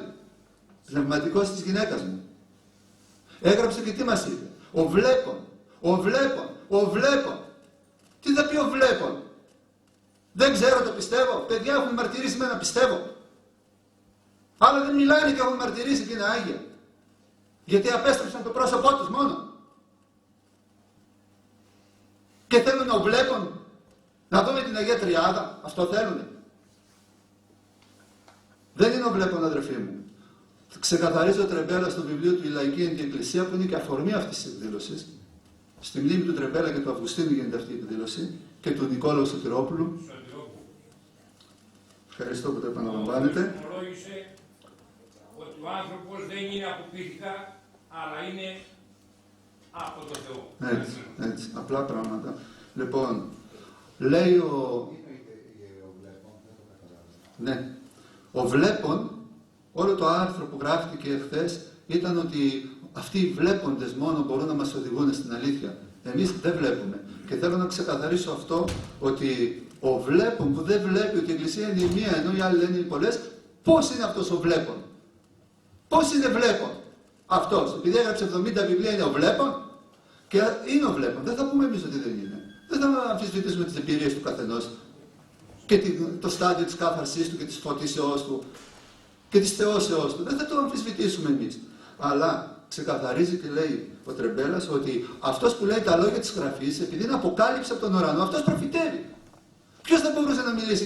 Πνευματικός της γυναίκας μου. Έγραψε και τι μας είπε. Ο βλέπων, ο βλέπων, ο βλέπων. Τι θα πει ο βλέπων. Δεν ξέρω, το πιστεύω. Παιδιά έχουν μαρτυρήσει με να πιστεύω. Άλλα δεν μιλάνε και έχουν μαρτυρήσει και είναι άγια. Γιατί απέστρεψαν το πρόσωπό τους μόνο. Και θέλουν να βλέπουν. Να δούμε την Αγία Τριάδα. Αυτό θέλουνε. Δεν είναι ο βλέπων, αδερφοί μου. Ξεκαθαρίζω Τρεμπέλα στο βιβλίο του «Η Λαϊκή Εκκλησία», που είναι και αφορμή αυτής της εκδήλωσης. Στη μνήμη του Τρεμπέλα και του Αυγουστίνου γίνεται αυτή η εκδήλωση και του Νικόλαου Σωτηρόπουλου. Ευχαριστώ που το επαναλαμβάνετε. Ομολόγησε ότι ο άνθρωπος δεν είναι από πίθηκα, αλλά είναι από το Θεό. Έτσι, έτσι. Απλά πράγματα. Λοιπόν, λέει ναι. Ο βλέπων, όλο το άρθρο που γράφτηκε χθες ήταν ότι αυτοί οι βλέποντες μόνο μπορούν να μας οδηγούν στην αλήθεια. Εμείς δεν βλέπουμε. Και θέλω να ξεκαθαρίσω αυτό, ότι ο βλέπον που δεν βλέπει ότι η Εκκλησία είναι η μία, ενώ οι άλλοι λένε οι πολλές, πώς είναι αυτός ο βλέπον. Πώς είναι βλέπον αυτός. Επειδή έγραψε 70 βιβλία είναι ο βλέπον και είναι ο βλέπον. Δεν θα πούμε εμείς ότι δεν είναι. Δεν θα αμφισβητήσουμε τις εμπειρίες του καθενός και το στάδιο της κάθαρσής του και της φωτίσεώς του και της θεώσεώς του. Δεν θα το αμφισβητήσουμε εμείς. Αλλά ξεκαθαρίζει και λέει ο Τρεμπέλας ότι αυτός που λέει τα λόγια της Γραφής, επειδή είναι αποκάλυψη από τον ουρανό, αυτός προφητεύει. Ποιος θα μπορούσε να μιλήσει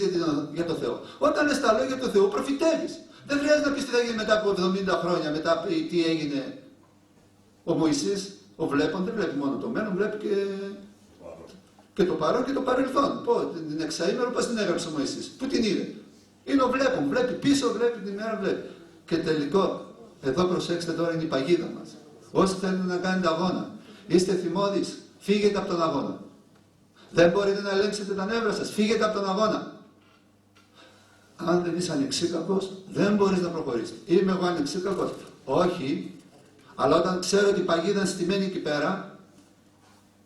για το Θεό. Όταν λες τα λόγια του Θεού, προφητεύεις. Δεν χρειάζεται να πεις τι θα γίνει μετά από 70 χρόνια, μετά τι έγινε. Ο Μωυσής, ο βλέπον, δεν βλέπει μόνο το μέλλον, βλέπει και το παρόν και το παρελθόν. Την εξαήμερο πώς την έγραψε ο Μωυσής. Πού την είδε. Είναι ο βλέπον, βλέπει πίσω, βλέπει την ημέρα, βλέπει. Και τελικό, εδώ προσέξτε τώρα, είναι η παγίδα μας. Όσοι θέλουν να κάνετε αγώνα, είστε θυμώδεις, φύγετε από τον αγώνα. Δεν μπορείτε να ελέγξετε τα νεύρα σας, φύγετε από τον αγώνα. Αν δεν είσαι ανεξίκακος, δεν μπορείς να προχωρήσεις. Είμαι εγώ ανεξίκακος. Όχι, αλλά όταν ξέρω ότι η παγίδα είναι στημένη εκεί πέρα,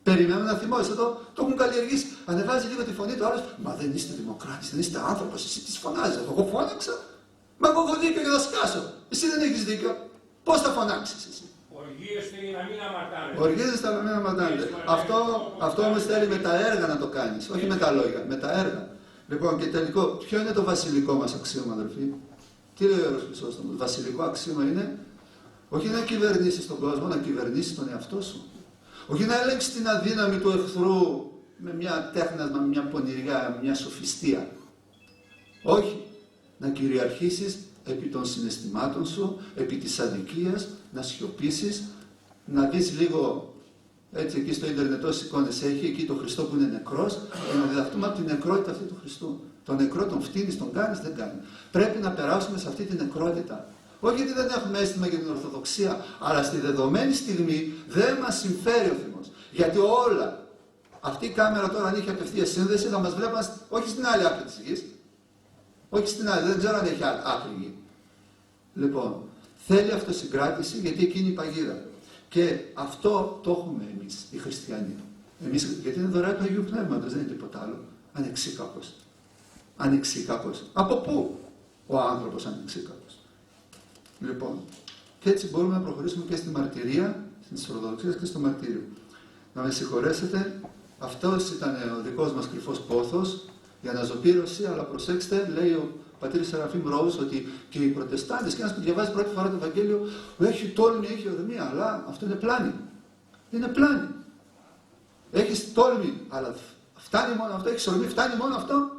περιμένω να θυμώσαι. Το έχουν καλλιεργήσει. Ανεβάζει λίγο τη φωνή του άλλος. Μα δεν είστε δημοκράτης, δεν είστε άνθρωπος, εσύ τι φωνάζεις. Εγώ φώναξα. Μα εγώ έχω δίκιο για να σκάσω. Εσύ δεν έχεις δίκιο. Πώς θα φωνάξεις εσύ. Οργίζεστε για να μην αμαρτάνετε. Οργίζεστε να μην αμαρτάνετε. Αυτό όμως θέλει με τα έργα να το κάνεις, όχι με τα λόγια, με τα έργα. Λοιπόν, και τελικό, ποιο είναι το βασιλικό μας αξίωμα, αδελφοί. Τι λέει ο Ιερός Χρυσόστομος. Το βασιλικό αξίωμα είναι όχι να κυβερνήσεις τον κόσμο, να κυβερνήσεις τον εαυτό σου. Όχι να ελέγξεις την αδύναμη του εχθρού με μια τέχνασμα, με μια πονηριά, με μια σοφιστία. Όχι. Να κυριαρχήσεις επί των συναισθημάτων σου, επί της αδικίας, να σιωπήσεις, να δεις λίγο, έτσι εκεί στο ίντερνετ όσες εικόνες έχει, εκεί το Χριστό που είναι νεκρός, και να διδαχτούμε από την νεκρότητα αυτή του Χριστού. Τον νεκρό τον φτύνεις, τον κάνεις, δεν κάνει. Πρέπει να περάσουμε σε αυτή την νεκρότητα. Όχι γιατί δεν έχουμε αίσθημα για την Ορθοδοξία, αλλά στη δεδομένη στιγμή δεν μας συμφέρει ο θυμός. Γιατί όλα, αυτή η κάμερα τώρα αν είχε απευθείας σύνδεση θα μας βλέπαν όχι στην άλλη άκρη της γης. Όχι στην άλλη, δεν ξέρω αν έχει άκρη γη. Λοιπόν, θέλει αυτοσυγκράτηση γιατί εκεί είναι η παγίδα. Και αυτό το έχουμε εμείς οι χριστιανοί. Εμείς, γιατί είναι δωρεά του Αγίου Πνεύματος, δεν είναι τίποτα άλλο. Ανεξίκακος. Ανεξίκακος. Από πού ο άνθρωπος ανεξίκακος. Λοιπόν, και έτσι μπορούμε να προχωρήσουμε και στη μαρτυρία, στην Ορθοδοξία και στο μαρτύριο. να με συγχωρέσετε, αυτός ήταν ο δικός μας κρυφός πόθος για αναζωπήρωση, αλλά προσέξτε, λέει ο πατήρ Σεραφείμ Ρόους, ότι και οι προτεστάντες και ένας που διαβάζει πρώτη φορά το Ευαγγέλιο έχει τόλμη, έχει ορμία, αλλά αυτό είναι πλάνη. Είναι πλάνη. Έχεις τόλμη, αλλά φτάνει μόνο αυτό, έχεις ορμή, φτάνει μόνο αυτό.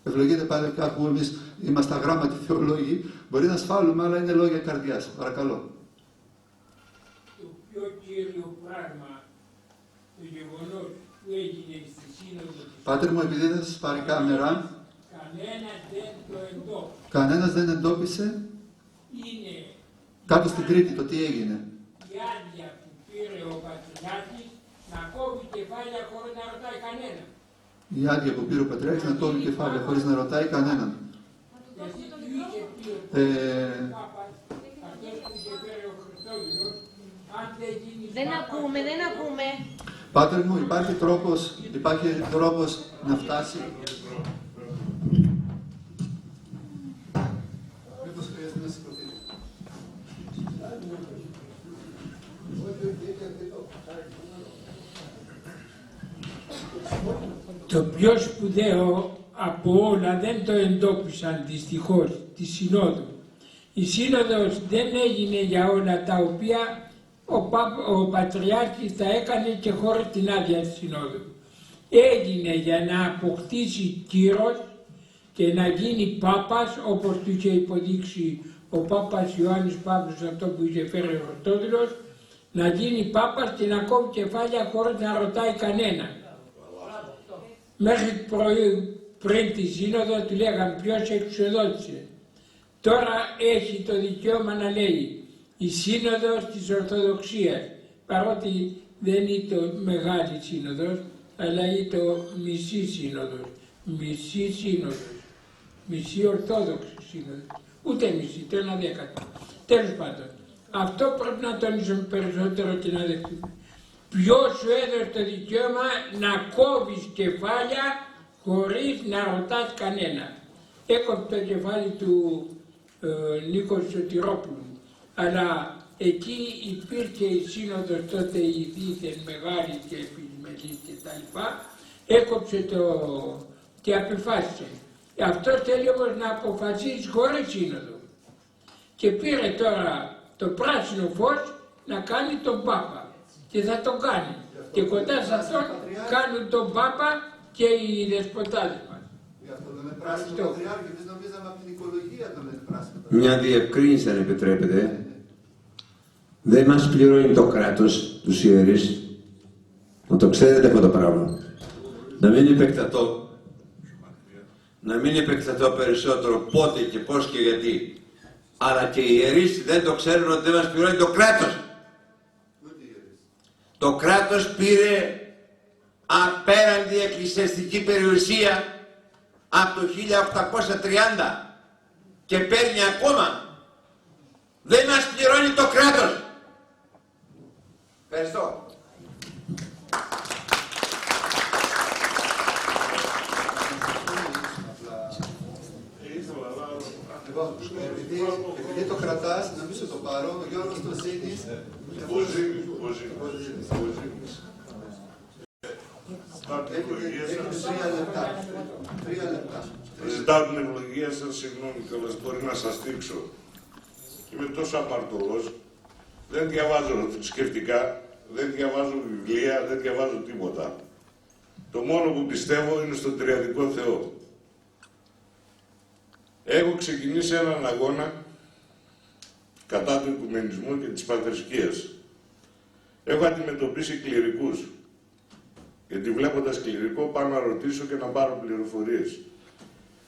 Ευλογείτε πάλι κάπου, εμείς είμαστε αγράμματοι θεολόγοι, μπορεί να σφάλουμε, αλλά είναι λόγια καρδιάς. Παρακαλώ. Το πιο κύριο πράγμα, το γεγονός που έγινε στη Σύνοδο της Πάτερ μου, επειδή δεν σας πάρει κάμερα, κανένας δεν το εντόπισε. κανένας δεν εντόπισε Είναι κάτω στην Κρήτη το τι έγινε. η άδεια που πήρε ο Πατριάρχης να κόβει κεφάλια χωρίς να ρωτάει κανένα. Η άδεια που πήρε ο Πατριάρχης να τόλμη κεφάλαια χωρίς να ρωτάει κανέναν. Γιατί του είχε πει ο Πάπας, αυτός που είχε φέρει ο Χριστόδουλος, αν δεν γίνει Δεν ακούμε. Πάτερ μου, υπάρχει τρόπος να φτάσει. Μήπως χρειάζεται να σηκωθεί. Το πιο σπουδαίο από όλα δεν το εντόπισαν δυστυχώς τη Συνόδου. Η Σύνοδος δεν έγινε για όλα τα οποία ο Πατριάρχης τα έκανε και χωρίς την άδεια της Συνόδου. Έγινε για να αποκτήσει κύρος και να γίνει Πάπας, όπως του είχε υποδείξει ο Πάπας Ιωάννης Παύλος, αυτό που είχε φέρει ο Χριστόδουλος, να γίνει Πάπας και να κόβει κεφάλια χωρίς να ρωτάει κανένα. Μέχρι πριν τη Σύνοδο του λέγαν ποιος εξοδότησε. Τώρα έχει το δικαίωμα να λέει η Σύνοδος της Ορθοδοξίας, παρότι δεν είναι το μεγάλη Σύνοδος, αλλά είναι το μισή Σύνοδος, μισή Ορθόδοξη Σύνοδος, ούτε μισή, το 1/10. Τέλος πάντων, αυτό πρέπει να τονίσουμε περισσότερο και να δεχτούμε. Ποιος σου έδωσε το δικαίωμα να κόβεις κεφάλια χωρίς να ρωτάς κανένα. Έκοψε το κεφάλι του Νίκο Σωτηρόπουλου, αλλά εκεί υπήρχε η Σύνοδος τότε η δίθεν μεγάλη και επιμελής και τα λοιπά, έκοψε το και αποφάσισε. Αυτό θέλει όμως να αποφασίσει χωρίς Σύνοδο. Και πήρε τώρα το πράσινο φως να κάνει τον Πάπα. Και θα το κάνει. Και κοντά σε αυτόν κάνουν τον Πάπα και οι δεσποτάδες μας. Γι' αυτό δεν είναι πράσινο Πατριάρχη, εμείς νομίζαμε από την οικολογία τον είναι πράσινο. Μια διευκρίνηση, αν επιτρέπετε. Δεν μας πληρώνει το κράτος, τους ιερείς. Να το ξέρετε αυτό το πράγμα. Να μην επεκταθώ περισσότερο πότε και πώς και γιατί. Αλλά και οι ιερείς δεν το ξέρουν ότι δεν μας πληρώνει το κράτος. Το κράτος πήρε απέραντη εκκλησιαστική περιουσία από το 1830 και παίρνει ακόμα. Δεν μας πληρώνει το κράτος. Ευχαριστώ. Επειδή το κρατάς, νομίζω το πάρω, ο Γιώργος το Ζήνης. Έχετε 3 λεπτά. 3 λεπτά. Ζητάω την ευλογία σας, συγγνώμη κιόλας, μπορεί να σας δείξω. Είμαι τόσο αμαρτωλός, δεν διαβάζω θρησκευτικά, δεν διαβάζω βιβλία, δεν διαβάζω τίποτα. Το μόνο που πιστεύω είναι στον τριαδικό Θεό. Έχω ξεκινήσει έναν αγώνα κατά του οικουμενισμού και της πατρισκίας. Έχω αντιμετωπίσει κληρικούς, γιατί βλέποντας κληρικό πάω να ρωτήσω και να πάρω πληροφορίες.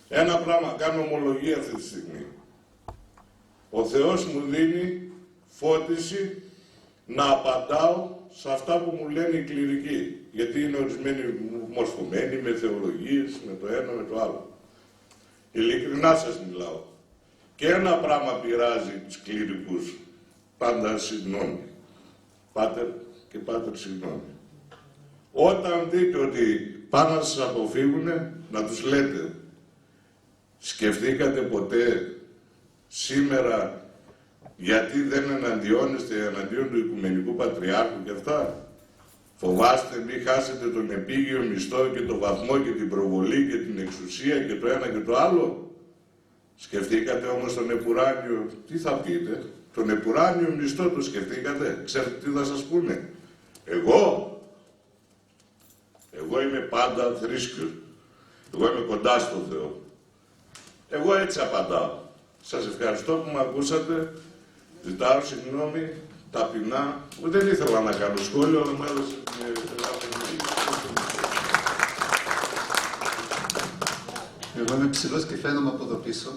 Ένα πράγμα, κάνω ομολογία αυτή τη στιγμή. Ο Θεός μου δίνει φώτιση να απαντάω σε αυτά που μου λένε οι κληρικοί, γιατί είναι ορισμένοι μορφωμένοι με θεολογίες, με το ένα, με το άλλο. Ειλικρινά σας μιλάω. Και ένα πράγμα πειράζει τους κληρικούς. Πάντα συγγνώμη. Πάτερ και πάτερ συγγνώμη. Όταν δείτε ότι πάνε να σας αποφύγουνε, να τους λέτε, σκεφτήκατε ποτέ σήμερα Γιατί δεν εναντιώνεστε εναντίον του Οικουμενικού Πατριάρχου και αυτά. Φοβάστε μη χάσετε τον επίγειο μισθό και το βαθμό και την προβολή και την εξουσία και το ένα και το άλλο. Σκεφτήκατε όμως τον επουράνιο, τι θα πείτε, τον επουράνιο μισθό το σκεφτήκατε, ξέρετε τι θα σας πούνε. Εγώ είμαι πάντα θρήσκος, εγώ είμαι κοντά στο Θεό. Εγώ έτσι απαντάω. Σας ευχαριστώ που με ακούσατε, ζητάω συγγνώμη, ταπεινά, δεν ήθελα να κάνω σχόλιο, αλλά μου έδωσε Εγώ είμαι ψηλός και φαίνομαι από εδώ πίσω.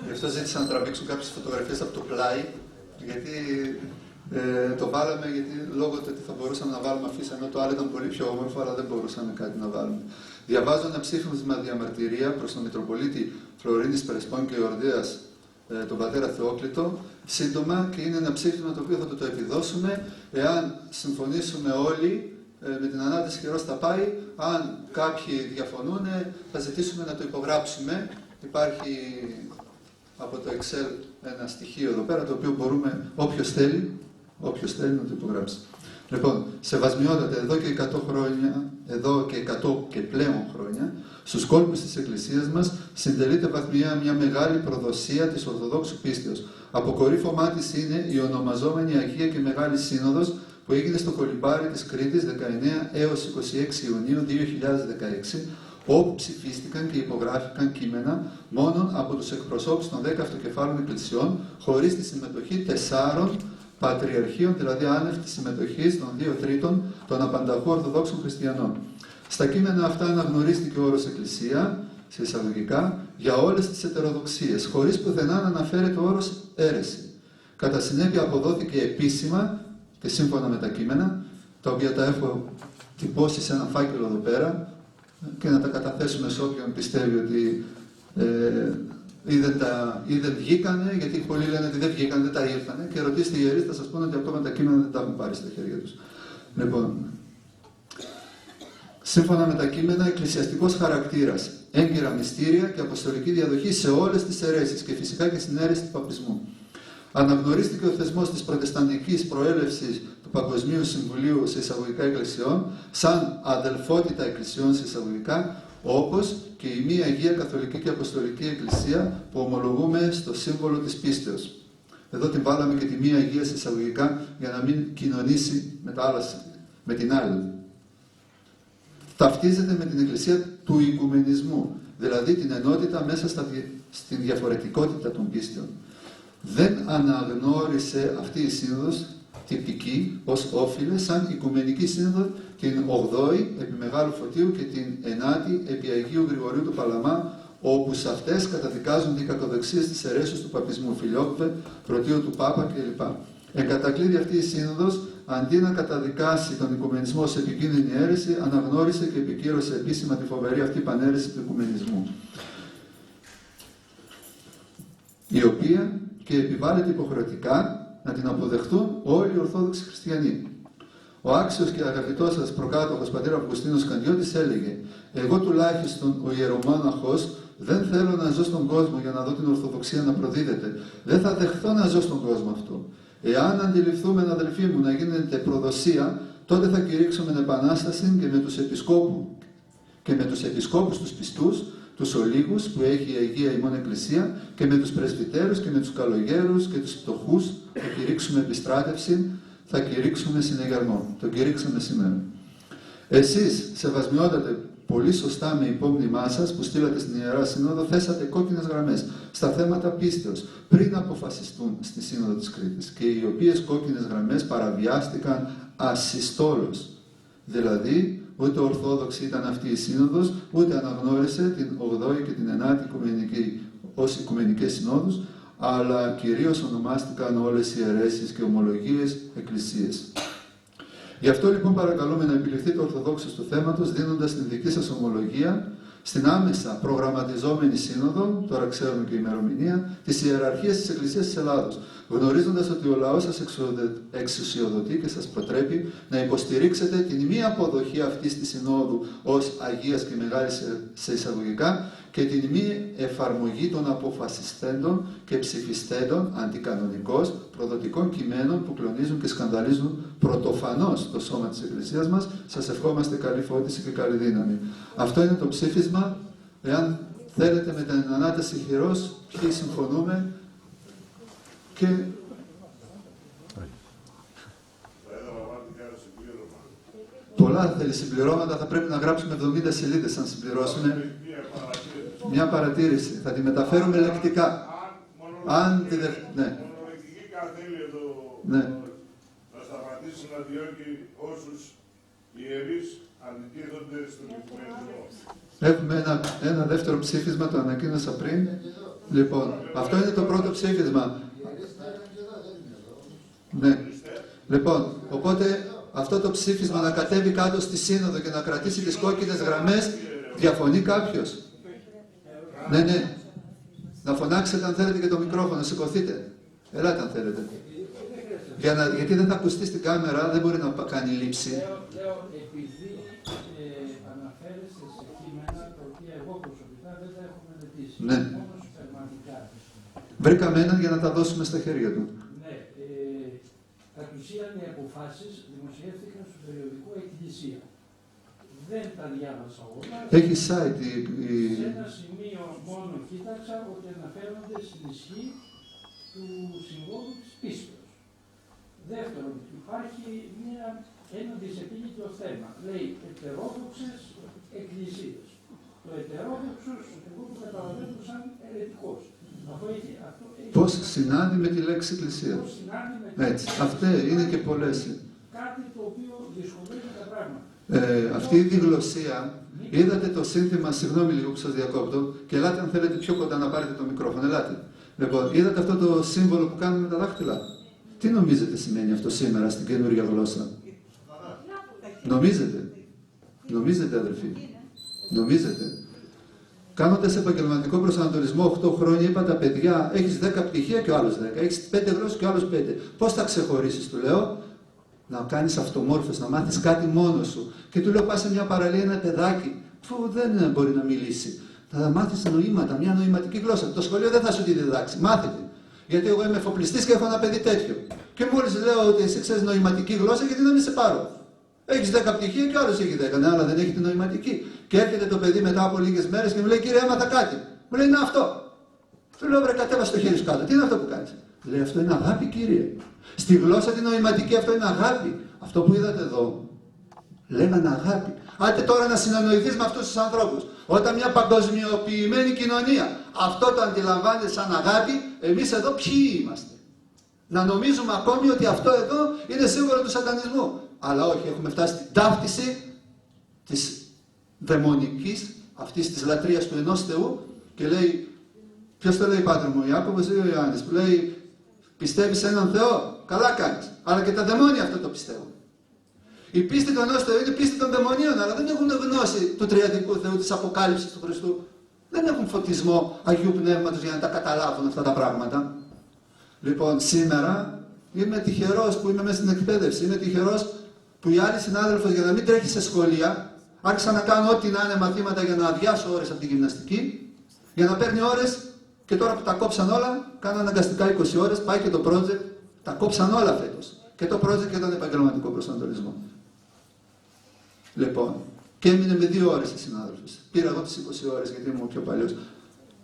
Γι' αυτό ζήτησα να τραβήξω κάποιες φωτογραφίες από το πλάι, γιατί το βάλαμε λόγω του ότι θα μπορούσαμε να βάλουμε αφίσα, ενώ το άλλο ήταν πολύ πιο όμορφο, αλλά δεν μπορούσαμε κάτι να βάλουμε. Διαβάζω ένα ψήφισμα διαμαρτυρία προς τον Μητροπολίτη Φλωρίνης Περεσπών και Ιορδίας, τον πατέρα Θεόκλητο, σύντομα, και είναι ένα ψήφισμα το οποίο θα το επιδώσουμε εάν συμφωνήσουμε όλοι με την ανάταση χειρός θα πάει. Αν κάποιοι διαφωνούν, θα ζητήσουμε να το υπογράψουμε. Υπάρχει από το Excel ένα στοιχείο εδώ πέρα, το οποίο μπορούμε, όποιος θέλει να το υπογράψει. Λοιπόν, σεβασμιότατε, εδώ και 100 χρόνια, εδώ και 100 και πλέον χρόνια, στους κόλπους της Εκκλησίας μας συντελείται βαθμιαία μια μεγάλη προδοσία της Ορθοδόξου πίστεως. Αποκορύφωμά της είναι η ονομαζόμενη Αγία και Μεγάλη Σύνοδος που έγινε στο Κολυμπάρι της Κρήτης 19 έως 26 Ιουνίου 2016, όπου ψηφίστηκαν και υπογράφηκαν κείμενα μόνον από τους εκπροσώπους των 10 αυτοκεφάλων εκκλησιών, χωρίς τη συμμετοχή 4 πατριαρχείων, δηλαδή άνευ της συμμετοχής των 2 τρίτων των απανταχού Ορθοδόξων Χριστιανών. Στα κείμενα αυτά αναγνωρίστηκε ο όρος Εκκλησία, σε εισαγωγικά, για όλες τις ετεροδοξίες, χωρίς πουθενά να αναφέρεται ο όρος αίρεση. Κατά συνέπεια αποδόθηκε επίσημα και σύμφωνα με τα κείμενα, τα οποία τα έχω τυπώσει σε ένα φάκελο εδώ πέρα, και να τα καταθέσουμε σε όποιον πιστεύει ότι ή δεν βγήκανε, γιατί πολλοί λένε ότι δεν βγήκανε, δεν τα ήρθανε, και ρωτήστε οι ιερείς, θα σας πούνε ότι ακόμα τα κείμενα δεν τα έχουν πάρει στα χέρια τους. Λοιπόν, σύμφωνα με τα κείμενα, εκκλησιαστικός χαρακτήρας, έγκυρα μυστήρια και αποστολική διαδοχή σε όλες τις αιρέσεις και φυσικά και στην αίρεση του παπισμού. Αναγνωρίστηκε ο θεσμός της προτεσταντικής προέλευσης του Παγκοσμίου Συμβουλίου σε εισαγωγικά εκκλησιών σαν αδελφότητα εκκλησιών σε εισαγωγικά, όπως και η μία Αγία Καθολική και Αποστολική Εκκλησία που ομολογούμε στο σύμβολο της πίστεως. Εδώ την βάλαμε και τη μία Αγία σε εισαγωγικά για να μην κοινωνήσει με την άλλη. Ταυτίζεται με την Εκκλησία του Οικουμενισμού, δηλαδή την ενότητα μέσα στην διαφορετικότητα των πίστεων. Δεν αναγνώρισε αυτή η σύνοδος τυπική ως όφιλε σαν Οικουμενική Σύνοδο την 8η επί Μεγάλου Φωτίου και την 9η επί Αγίου Γρηγορίου του Παλαμά, όπου σε αυτές καταδικάζονται οι κακοδεξίες της αιρέσεως του παπισμού, Φιλιόππε, πρωτείου του Πάπα κλπ. Εν κατακλείδη αυτή η σύνοδος, αντί να καταδικάσει τον οικουμενισμό σε επικίνδυνη αίρεση, αναγνώρισε και επικύρωσε επίσημα τη φοβερή αυτή παναίρεση του οικουμενισμού, η οποία και επιβάλλεται υποχρεωτικά να την αποδεχτούν όλοι οι Ορθόδοξοι Χριστιανοί. Ο άξιος και αγαπητός σας προκάτοχος πατήρ Αυγουστίνος Καντιώτης έλεγε: «Εγώ τουλάχιστον ο ιερομόναχος δεν θέλω να ζω στον κόσμο για να δω την Ορθοδοξία να προδίδεται. Δεν θα δεχθώ να ζω στον κόσμο αυτό. Εάν αντιληφθούμε, αδελφοί μου, να γίνεται προδοσία, τότε θα κηρύξουμε επανάσταση και με τους επισκόπους τους πιστούς, τους ολίγους που έχει η Αγία ημών Εκκλησία, και με τους πρεσβυτέρους και με τους καλογέρους και τους φτωχούς θα κηρύξουμε επιστράτευση, θα κηρύξουμε συνεγερμό». Το κηρύξαμε σήμερα. Εσείς, σεβασμιότατε, πολύ σωστά με υπόμνημά σας που στείλατε στην Ιερά Σύνοδο, θέσατε κόκκινες γραμμές στα θέματα πίστεως πριν αποφασιστούν στη Σύνοδο της Κρήτης, και οι οποίες κόκκινες γραμμές παραβιάστηκαν ασυστόλως. Δηλαδή, ούτε ορθόδοξη ήταν αυτή η Σύνοδος, ούτε αναγνώρισε την 8η και την 9η ως Οικουμενικές Συνόδους, αλλά κυρίως ονομάστηκαν όλες οι αιρέσεις και ομολογίες εκκλησίες. Γι' αυτό λοιπόν παρακαλούμε να επιληφθείτε ορθοδόξως του θέματος, δίνοντας την δική σας ομολογία στην άμεσα προγραμματιζόμενη σύνοδο, τώρα ξέρουμε και η ημερομηνία, της ιεραρχίας της Εκκλησίας της Ελλάδος, γνωρίζοντας ότι ο λαός σας εξουσιοδοτεί και σας προτρέπει να υποστηρίξετε την μη αποδοχή αυτής της συνόδου ως Αγίας και Μεγάλης σε εισαγωγικά και την μη εφαρμογή των αποφασιστέντων και ψηφιστέντων αντικανονικώς προδοτικών κειμένων που κλονίζουν και σκανδαλίζουν πρωτοφανώς το σώμα της Εκκλησίας μας. Σας ευχόμαστε καλή φώτιση και καλή δύναμη. Αυτό είναι το ψήφισμα. Εάν θέλετε με την ανάταση χειρός, ποιοι συμφωνούμε και... Πολλά θέλει συμπληρώματα, θα πρέπει να γράψουμε 70 σελίδες αν συμπληρώσουμε. Μια παρατήρηση, θα τη μεταφέρουμε λεκτικά. Αν τη ναι. Θέλει εδώ Ναι. να σταματήσει να διώκει όσους ιερείς αντιτίθονται στον Οικουμενισμό. Έχουμε ένα δεύτερο ψήφισμα, το ανακοίνωσα πριν. Λοιπόν, αυτό είναι το πρώτο ψήφισμα. Ναι. Λοιπόν, οπότε αυτό το ψήφισμα να κατέβει κάτω στη Σύνοδο και να κρατήσει τις κόκκινες γραμμές, διαφωνεί κάποιος? Ναι, ναι. Να φωνάξετε αν θέλετε και το μικρόφωνο, σηκωθείτε. Ελάτε αν θέλετε. Γιατί δεν θα ακουστεί στην κάμερα, δεν μπορεί να κάνει λήψη. Λέω επειδή αναφέρεστε σε κείμενα τα οποία εγώ προσωπικά δεν τα έχω μελετήσει. Ναι. Όμως θερματικά. Βρήκαμε έναν για να τα δώσουμε στα χέρια του. Ναι. Κατ' ουσίαν οι αποφάσεις δημοσιεύτηκαν στο περιοδικό Εκκλησία. Δεν τα διάβασα όλα. Έχει site Σε ένα σημείο μόνο κοίταξα ότι αναφέρονται στην ισχύ του συμβόλου της πίστεως. Δεύτερον, υπάρχει ένα δυσεπίλητο θέμα. Λέει ετερόδοξες εκκλησίες. Το ετερόδοξος, εγώ το καταλαβαίνω σαν ερετικός. Πώς συνάδει με τη λέξη εκκλησία. Πώς συνάδει με τη Έτσι. Αυτές είναι και πολλές. Κάτι το οποίο δυσκολεύει τα πράγματα. Αυτή η διγλωσία, είδατε το σύνθημα, συγγνώμη λίγο που σας διακόπτω, και ελάτε αν θέλετε πιο κοντά να πάρετε το μικρόφωνο, ελάτε. Λοιπόν, είδατε αυτό το σύμβολο που κάνουμε με τα δάχτυλα. Τι νομίζετε σημαίνει αυτό σήμερα στην καινούργια γλώσσα? Νομίζετε αδελφοί, νομίζετε. Κάνοντας επαγγελματικό προσανατολισμό 8 χρόνια, είπα τα παιδιά, έχεις 10 πτυχία και ο άλλος 10, έχεις 5 γλώσσες και ο άλλος 5. Πώς θα ξεχωρίσεις, του λέω? Να κάνεις αυτομόρφωση, να μάθεις κάτι μόνος σου. Και του λέω, πας σε μια παραλία, ένα παιδάκι, που δεν μπορεί να μιλήσει. Θα μάθεις νοήματα, μια νοηματική γλώσσα. Το σχολείο δεν θα σου τη διδάξει. Μάθετε. Γιατί εγώ είμαι εφοπλιστής και έχω ένα παιδί τέτοιο. Και μόλις λέω ότι εσύ ξέρεις νοηματική γλώσσα, γιατί να μην σε πάρω? Έχεις 10 πτυχία και άλλος έχει 10. Ναι, αλλά δεν έχει τη νοηματική. Και έρχεται το παιδί μετά από λίγες μέρες και μου λέει, κύριε, έμαθα κάτι. Μου λέει, είναι αυτό. Του λέω, βρε, κατέβασε το χέρι σου κάτω. Τι είναι αυτό που κάνεις? Λέει, αυτό είναι αγάπη, κύριε. Στη γλώσσα την νοηματική αυτό είναι αγάπη. Αυτό που είδατε εδώ, λέγανε αγάπη. Άντε τώρα να συνανοηθείς με αυτούς τους ανθρώπους. Όταν μια παγκοσμιοποιημένη κοινωνία αυτό το αντιλαμβάνεται σαν αγάπη, εμείς εδώ ποιοι είμαστε? Να νομίζουμε ακόμη ότι αυτό εδώ είναι σύμβολο του σατανισμού. Αλλά όχι, έχουμε φτάσει στην ταύτιση της δαιμονικής, αυτής της λατρείας του ενός Θεού, και λέει, ποιος το λέει, Πάτερ μου, Ιάκωβος ή ο Ιωάννης, που λέει, πιστεύεις σε έναν Θεό? Καλά κάνεις. Αλλά και τα δαιμόνια αυτό το πιστεύουν. Η πίστη του ενός Θεού είναι πίστη των δαιμονίων, αλλά δεν έχουν γνώση του τριαδικού Θεού, της Αποκάλυψης του Χριστού. Δεν έχουν φωτισμό Αγίου Πνεύματος για να τα καταλάβουν αυτά τα πράγματα. Λοιπόν, σήμερα είμαι τυχερός που είμαι μέσα στην εκπαίδευση. Είμαι τυχερός που οι άλλοι συνάδελφοι, για να μην τρέχει σε σχολεία, άρχισαν να κάνω ό,τι να είναι μαθήματα για να αδειάσω ώρες από τη γυμναστική, για να παίρνει ώρες, και τώρα που τα κόψαν όλα, κάνω αναγκαστικά 20 ώρες, πάει και το project, τα κόψαν όλα φέτος. Και το project και τον επαγγελματικό προσανατολισμό. Λοιπόν, και έμεινε με 2 ώρες οι συνάδελφοι. Πήρα εγώ τις 20 ώρες γιατί ήμουν πιο παλιός.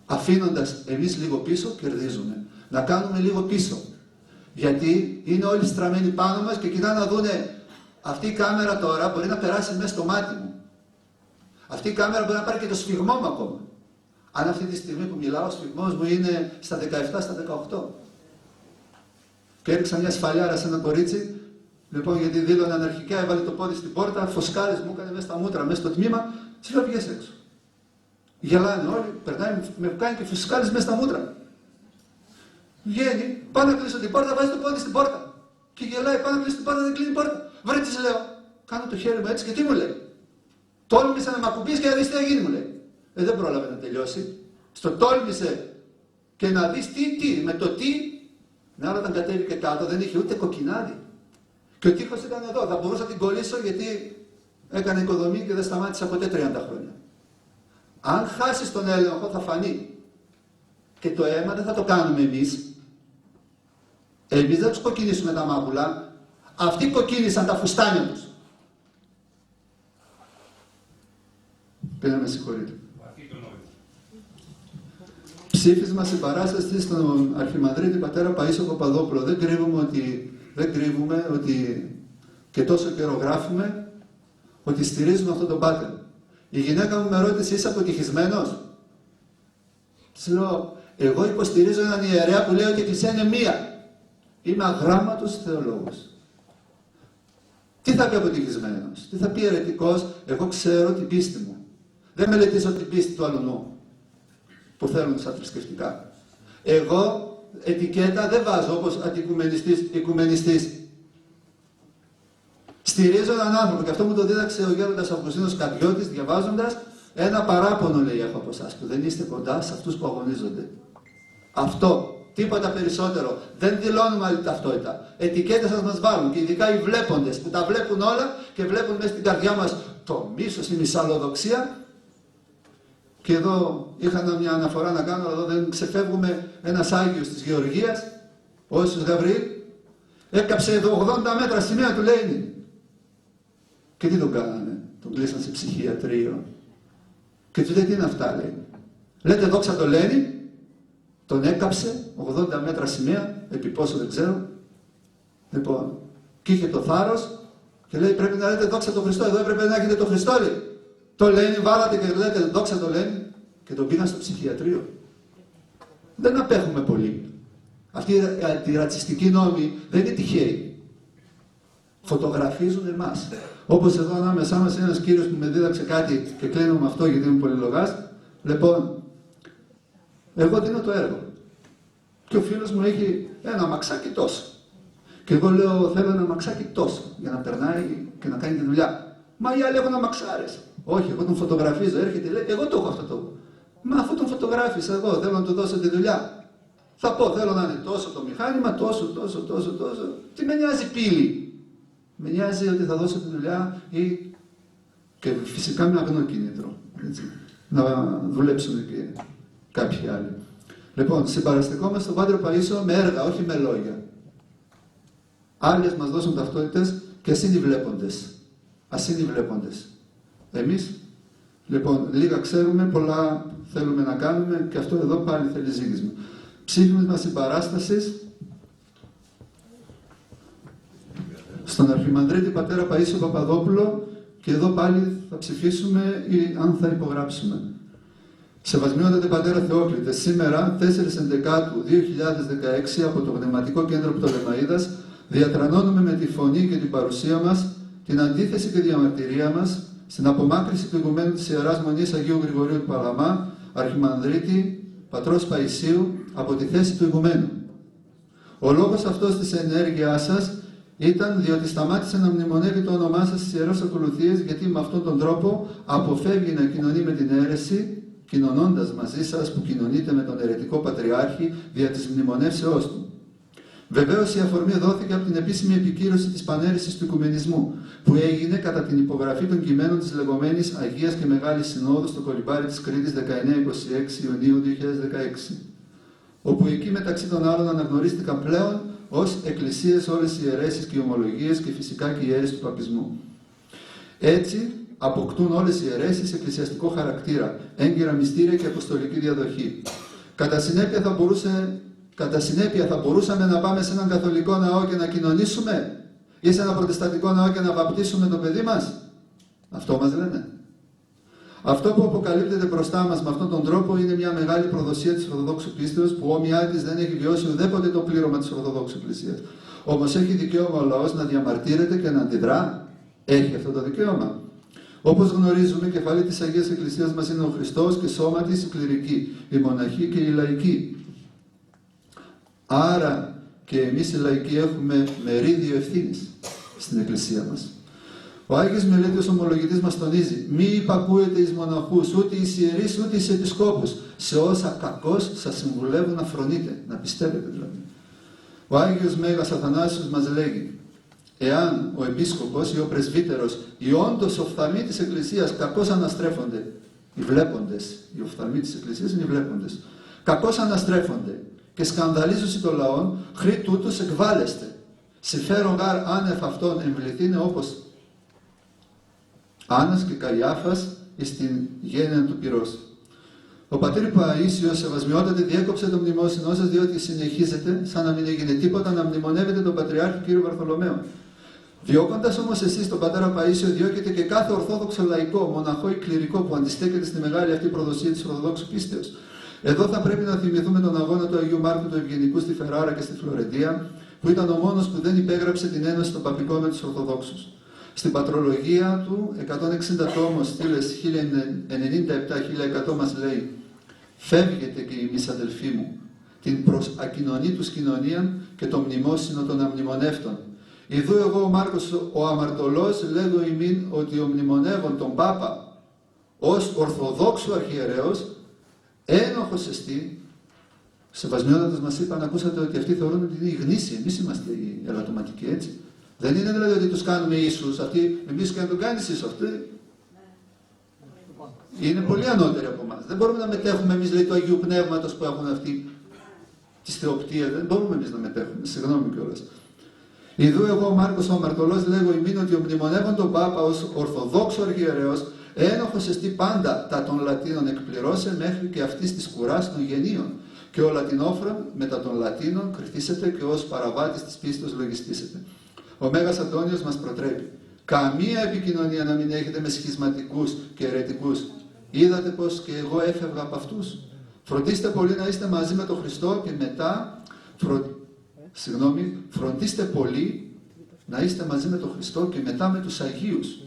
Αφήνοντας εμείς λίγο πίσω, κερδίζουμε. Να κάνουμε λίγο πίσω. Γιατί είναι όλοι στραμμένοι πάνω μας και κοιτάνε να δούνε, αυτή η κάμερα τώρα μπορεί να περάσει μέσα στο μάτι μου. Αυτή η κάμερα μπορεί να πάρει και το σφιγμό μου ακόμα. Αν αυτή τη στιγμή που μιλάω, ο σφιγμός μου είναι στα 17, στα 18. Και έριξα μια σφαλιάρα σε ένα κορίτσι, λοιπόν, γιατί δήλωνε αναρχικά, έβαλε το πόδι στην πόρτα, φωσκάρες μου έκανε μέσα στα μούτρα, μέσα στο τμήμα, τι λέω, πήγες έξω. Γελάνε όλοι, περνάει, με κάνει και φωσκάρες μέσα στα μούτρα. Βγαίνει, πάω να κλείσω την πόρτα, βάζει το πόδι στην πόρτα. Και γελάει, πάω να κλείσω την πόρτα, δεν κλείνει την πόρτα. Βρε, της λέω, κάνω το χέρι μου έτσι και τι μου λέει? Τόλμησε να μ' ακουμπήσει και να δεις τι θα γίνει, μου λέει. Δεν πρόλαβε να τελειώσει. Στο τόλμησε και να δεις τι, με το τι. Ναι, αλλά όταν κατέβηκε κάτω δεν είχε ούτε κοκκινάδι. Και ο τείχος ήταν εδώ. Θα μπορούσα να την κολλήσω γιατί έκανε οικοδομή και δεν σταμάτησε ποτέ 30 χρόνια. Αν χάσεις τον έλεγχο θα φανεί. Και το αίμα δεν θα το κάνουμε εμείς. Εμείς δεν τους κοκκινήσουμε τα μάγουλα. Αυτοί κοκκίνησαν τα φουστάνια τους. Πήρα με συγχωρείτε. Ψήφισμα συμπαράσταση στον Αρχιμανδρίτη Πατέρα Παΐσιο Παπαδόπουλο. Δεν κρύβουμε ότι και τόσο καιρό γράφουμε ότι στηρίζουμε αυτόν τον πάτερ. Η γυναίκα μου με ρώτησε, είσαι αποτυχισμένος? Της λέω, εγώ υποστηρίζω έναν ιερέα που λέει ότι η Εκκλησία είναι μία. Είμαι αγράμματος θεολόγος. Τι θα πει αποτυχισμένος, τι θα πει αιρετικός? Εγώ ξέρω την πίστη μου. Δεν μελετήσω την πίστη του αλλονού που θέλουν σαν θρησκευτικά. Εγώ ετικέτα δεν βάζω όπως αντικουμενιστής. Στηρίζω έναν άνθρωπο και αυτό μου το δίδαξε ο γέροντας Αυγουστίνος Κατιώτης διαβάζοντας ένα παράπονο, λέει, έχω από εσάς που δεν είστε κοντά σε αυτούς που αγωνίζονται. Αυτό. Τίποτα περισσότερο. Δεν δηλώνουμε άλλη ταυτότητα. Ετικέτες σας μας βάλουν και ειδικά οι βλέποντες που τα βλέπουν όλα και βλέπουν μέσα στην καρδιά μας το μίσος, η μυσαλλοδοξία. Και εδώ είχα μια αναφορά να κάνω, εδώ δεν ξεφεύγουμε ένας Άγιος της Γεωργίας, ο Ιησούς Γαβριήλ, έκαψε 80 μέτρα σημαία του Λένιν. Και τι τον κάνανε? Τον κλείσαν σε ψυχιατρίο. Και του λέει, τι είναι αυτά, λέει. Λέτε δόξα το Λένιν, τον έκαψε 80 μέτρα σημαία, επί πόσο δεν ξέρω. Λοιπόν, και είχε το θάρρος και λέει, πρέπει να λέτε δόξα τον Χριστό, εδώ έπρεπε να έχετε το Χριστό, λέει. Το Λένιν βάλατε και λέτε δόξα το Λένιν και τον πήγαν στο ψυχιατρίο. Δεν απέχουμε πολύ. Αυτή η ρατσιστική νόμη δεν είναι τυχαίοι. Φωτογραφίζουν εμάς. Όπως εδώ ανάμεσά μας ένας κύριος που με δίδαξε κάτι και κλείνω με αυτό γιατί είμαι πολυλογάς. Λοιπόν, εγώ δίνω το έργο. Και ο φίλος μου έχει ένα μαξάκι τόσο. Και εγώ λέω, θέλω ένα μαξάκι τόσο για να περνάει και να κάνει τη δουλειά. Μα οι άλλοι έχουν αμαξάρες. Όχι, εγώ τον φωτογραφίζω. Έρχεται, λέει, εγώ το έχω αυτό το. Μα αφού τον φωτογράφησα εγώ, θέλω να του δώσω τη δουλειά. Θα πω, θέλω να είναι τόσο το μηχάνημα, τόσο. Τι με νοιάζει πύλη. Με νοιάζει ότι θα δώσω τη δουλειά ή και φυσικά με αγνό κίνητρο. Έτσι, να δουλέψουν και κάποιοι άλλοι. Λοιπόν, συμπαραστεκόμαστε στον Πάτερ Παΐσιο με έργα, όχι με λόγια. Άλλοι μας δώσουν ταυτότητες και ας είναι οι βλέποντες. Ας είναι οι βλέποντες. Εμείς, λοιπόν, λίγα ξέρουμε, πολλά θέλουμε να κάνουμε και αυτό εδώ πάλι θέλει ζήγισμα. Ψήφισμα συμπαράστασης στον Αρχιμανδρίτη Πατέρα Παΐσιο Παπαδόπουλο και εδώ πάλι θα ψηφίσουμε ή αν θα υπογράψουμε. Σεβασμιότατε Πατέρα Θεόκλητε, σήμερα 4 Ενδεκάτου 2016 από το Πνευματικό Κέντρο Πτολεμαΐδας διατρανώνουμε με τη φωνή και την παρουσία μας την αντίθεση και διαμαρτυρία μας στην απομάκρυνση του ηγουμένου της Ιεράς Μονής Αγίου Γρηγορίου του Παλαμά, Αρχιμανδρίτη Πατρός Παϊσίου, από τη θέση του ηγουμένου. Ο λόγος αυτός της ενέργειάς σας ήταν διότι σταμάτησε να μνημονεύει το όνομά σας στις Ιερές Ακολουθίες, γιατί με αυτόν τον τρόπο αποφεύγει να κοινωνεί με την αίρεση, κοινωνώντας μαζί σας που κοινωνείτε με τον αιρετικό Πατριάρχη δια της μνημονεύσεώς του. Βεβαίως η αφορμή δόθηκε από την επίσημη επικύρωση της πανέρεσης του Οικουμενισμού, που έγινε κατά την υπογραφή των κειμένων της λεγόμενης Αγίας και Μεγάλης Συνόδου στο Κολυμπάρι της Κρήτης 19-26 Ιουνίου 2016, όπου εκεί μεταξύ των άλλων αναγνωρίστηκαν πλέον ως εκκλησίες όλες οι αιρέσεις και οι ομολογίες και φυσικά και οι αίρες του παπισμού. Έτσι αποκτούν όλες οι αιρέσεις εκκλησιαστικό χαρακτήρα, έγκυρα μυστήρια και αποστολική διαδοχή. Κατά συνέπεια θα μπορούσαμε να πάμε σε έναν καθολικό ναό και να κοινωνήσουμε ή σε ένα προτεσταντικό ναό και να βαπτίσουμε το παιδί μας. Αυτό μας λένε. Αυτό που αποκαλύπτεται μπροστά μας με αυτόν τον τρόπο είναι μια μεγάλη προδοσία της Ορθοδόξου πίστεως που όμοιά της δεν έχει βιώσει ουδέποτε το πλήρωμα της Ορθοδόξου Εκκλησίας. Όμως έχει δικαίωμα ο λαός να διαμαρτύρεται και να αντιδρά. Έχει αυτό το δικαίωμα. Όπως γνωρίζουμε, κεφαλή της Αγίας Εκκλησίας μας είναι ο Χριστός και σώμα της η κληρική, η μοναχή και η λαϊκή. Άρα και εμείς οι λαϊκοί έχουμε μερίδιο ευθύνης στην Εκκλησία μας. Ο Άγιος Μελέτιος Ομολογητής μας τονίζει: μη υπακούετε εις μοναχούς, ούτε εις ιερείς, ούτε εις επισκόπους, σε όσα κακώς σας συμβουλεύουν να φρονείτε, να πιστεύετε δηλαδή. Ο Άγιος Μέγας Αθανάσιος μας λέγει: εάν ο επίσκοπος ή ο πρεσβύτερος ή όντως οφθαλμοί της Εκκλησίας κακώς αναστρέφονται Οι βλέποντες, οι οφθαλμοί της Εκκλησίας είναι οι βλέποντες. Κακώς αναστρέφονται και σκανδαλίζουσι το λαόν, χρή τούτους εκβάλλεστε. Συμφέρον γάρ άνευ αυτών εμβληθήνε όπως Άννας και Καϊάφας εις την γένεια του πυρός. Ο πατήρ Παΐσιος σεβασμιότατη διέκοψε το μνημόσυνό σας, διότι συνεχίζετε, σαν να μην έγινε τίποτα, να μνημονεύετε τον Πατριάρχη κ. Βαρθολομαίο. Διώκοντας όμως εσείς τον πατέρα Παΐσιο, διώκετε και κάθε ορθόδοξο λαϊκό, μοναχό ή κληρικό που αντιστέκεται στη μεγάλη αυτή προδοσία της Ορθοδόξου πίστεως. Εδώ θα πρέπει να θυμηθούμε τον αγώνα του Αγίου Μάρκου του Ευγενικού στη Φεράρα και στη Φλωρεντία, που ήταν ο μόνος που δεν υπέγραψε την ένωση των παπικών με τους Ορθοδόξους. Στην πατρολογία του, 160 τόμος, στήλες 1097-1100 μας λέει «Φεύγετε και εμείς αδελφοί μου, την προς ακοινωνή τους κοινωνίαν και το μνημόσυνο των αμνημονεύτων. Ιδού εγώ ο Μάρκος ο αμαρτωλός λέγω ημίν ότι ο μνημονεύων τον Πάπα ως Ορθοδόξου αρχιερέως ένοχος εστί». Σεβασμιότατος μας είπαν, ακούσατε ότι αυτοί θεωρούν ότι είναι οι γνήσιοι, εμείς είμαστε οι ελαττωματικοί, έτσι. Δεν είναι δηλαδή ότι τους κάνουμε ίσους, αυτοί, εμείς και να τον κάνεις ίσους, αυτοί είναι πολύ ανώτεροι από εμάς. Δεν μπορούμε να μετέχουμε εμείς, λέει, του Αγίου Πνεύματος που έχουν αυτοί της θεοπτίας, δεν μπορούμε εμείς να μετέχουμε, συγγνώμη κιόλας. Ιδού εγώ ο Μάρκος ο αμαρτωλός λέγω ημίν ότι ο μνημονεύων τον Πάπα ως Ορθοδόξο αρχιερέως ένοχος εστί πάντα τα των Λατίνων εκπληρώσε μέχρι και αυτής της κουράς των γενίων. Και ο Λατινόφρον μετά των Λατίνων κριθήσετε και ως παραβάτης της πίστης λογιστήσετε. Ο Μέγας Αντώνιος μας προτρέπει. Καμία επικοινωνία να μην έχετε με σχισματικούς και αιρετικούς. Είδατε πως και εγώ έφευγα από αυτούς. Φροντίστε πολύ να είστε μαζί με τον Χριστό και μετά, φροντίστε πολύ να είστε μαζί με τον Χριστό και μετά με τους Αγίους,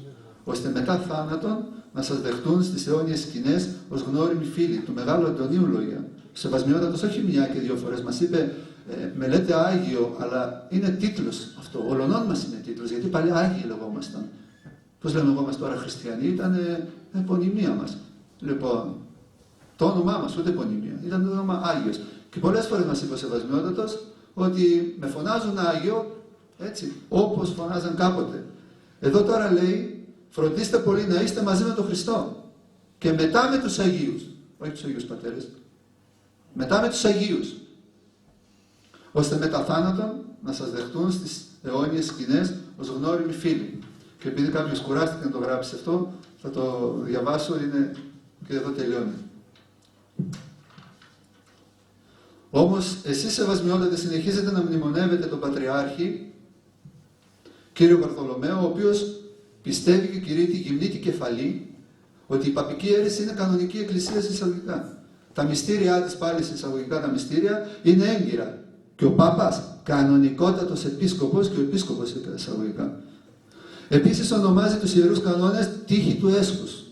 ώστε μετά θάνατον να σας δεχτούν στις αιώνιες σκηνές ως γνώριμοι φίλοι του Μεγάλου Αντωνίου λόγια. Σεβασμιότατος όχι μια και δύο φορές μας είπε με λέτε Άγιο, αλλά είναι τίτλος αυτό. Ολονών μας είναι τίτλος, γιατί παλιά Άγιοι λεγόμασταν. Πώς λέμε εγώ μας τώρα χριστιανοί, ήταν επωνυμία μας. Λοιπόν, το όνομά μας, ούτε επωνυμία, ήταν το όνομα Άγιος. Και πολλές φορές μας είπε ο Σεβασμιότατος ότι με φωνάζουν Άγιο, έτσι, όπως φωνάζαν κάποτε. Εδώ τώρα λέει, φροντίστε πολύ να είστε μαζί με τον Χριστό και μετά με τους Αγίους, όχι τους Αγίους Πατέρες, μετά με τους Αγίους, ώστε μετά θάνατον να σας δεχτούν στις αιώνιες σκηνές ως γνώριμοι φίλοι. Και επειδή κάποιος κουράστηκε να το γράψει αυτό, θα το διαβάσω, είναι και εδώ τελειώνει. Όμως εσείς σεβασμιότατε συνεχίζετε να μνημονεύετε τον Πατριάρχη κύριο Βαρθολομαίο, ο οποίος πιστεύει και κηρύττει τη γυμνή τη κεφαλή ότι η παπική αίρεση είναι κανονική εκκλησία σε εισαγωγικά. Τα μυστήριά της πάλι σε εισαγωγικά τα μυστήρια είναι έγκυρα. Και ο Πάπας κανονικότατος επίσκοπος και ο επίσκοπος σε εισαγωγικά. Επίσης ονομάζει τους ιερούς κανόνες τύχη του έσχους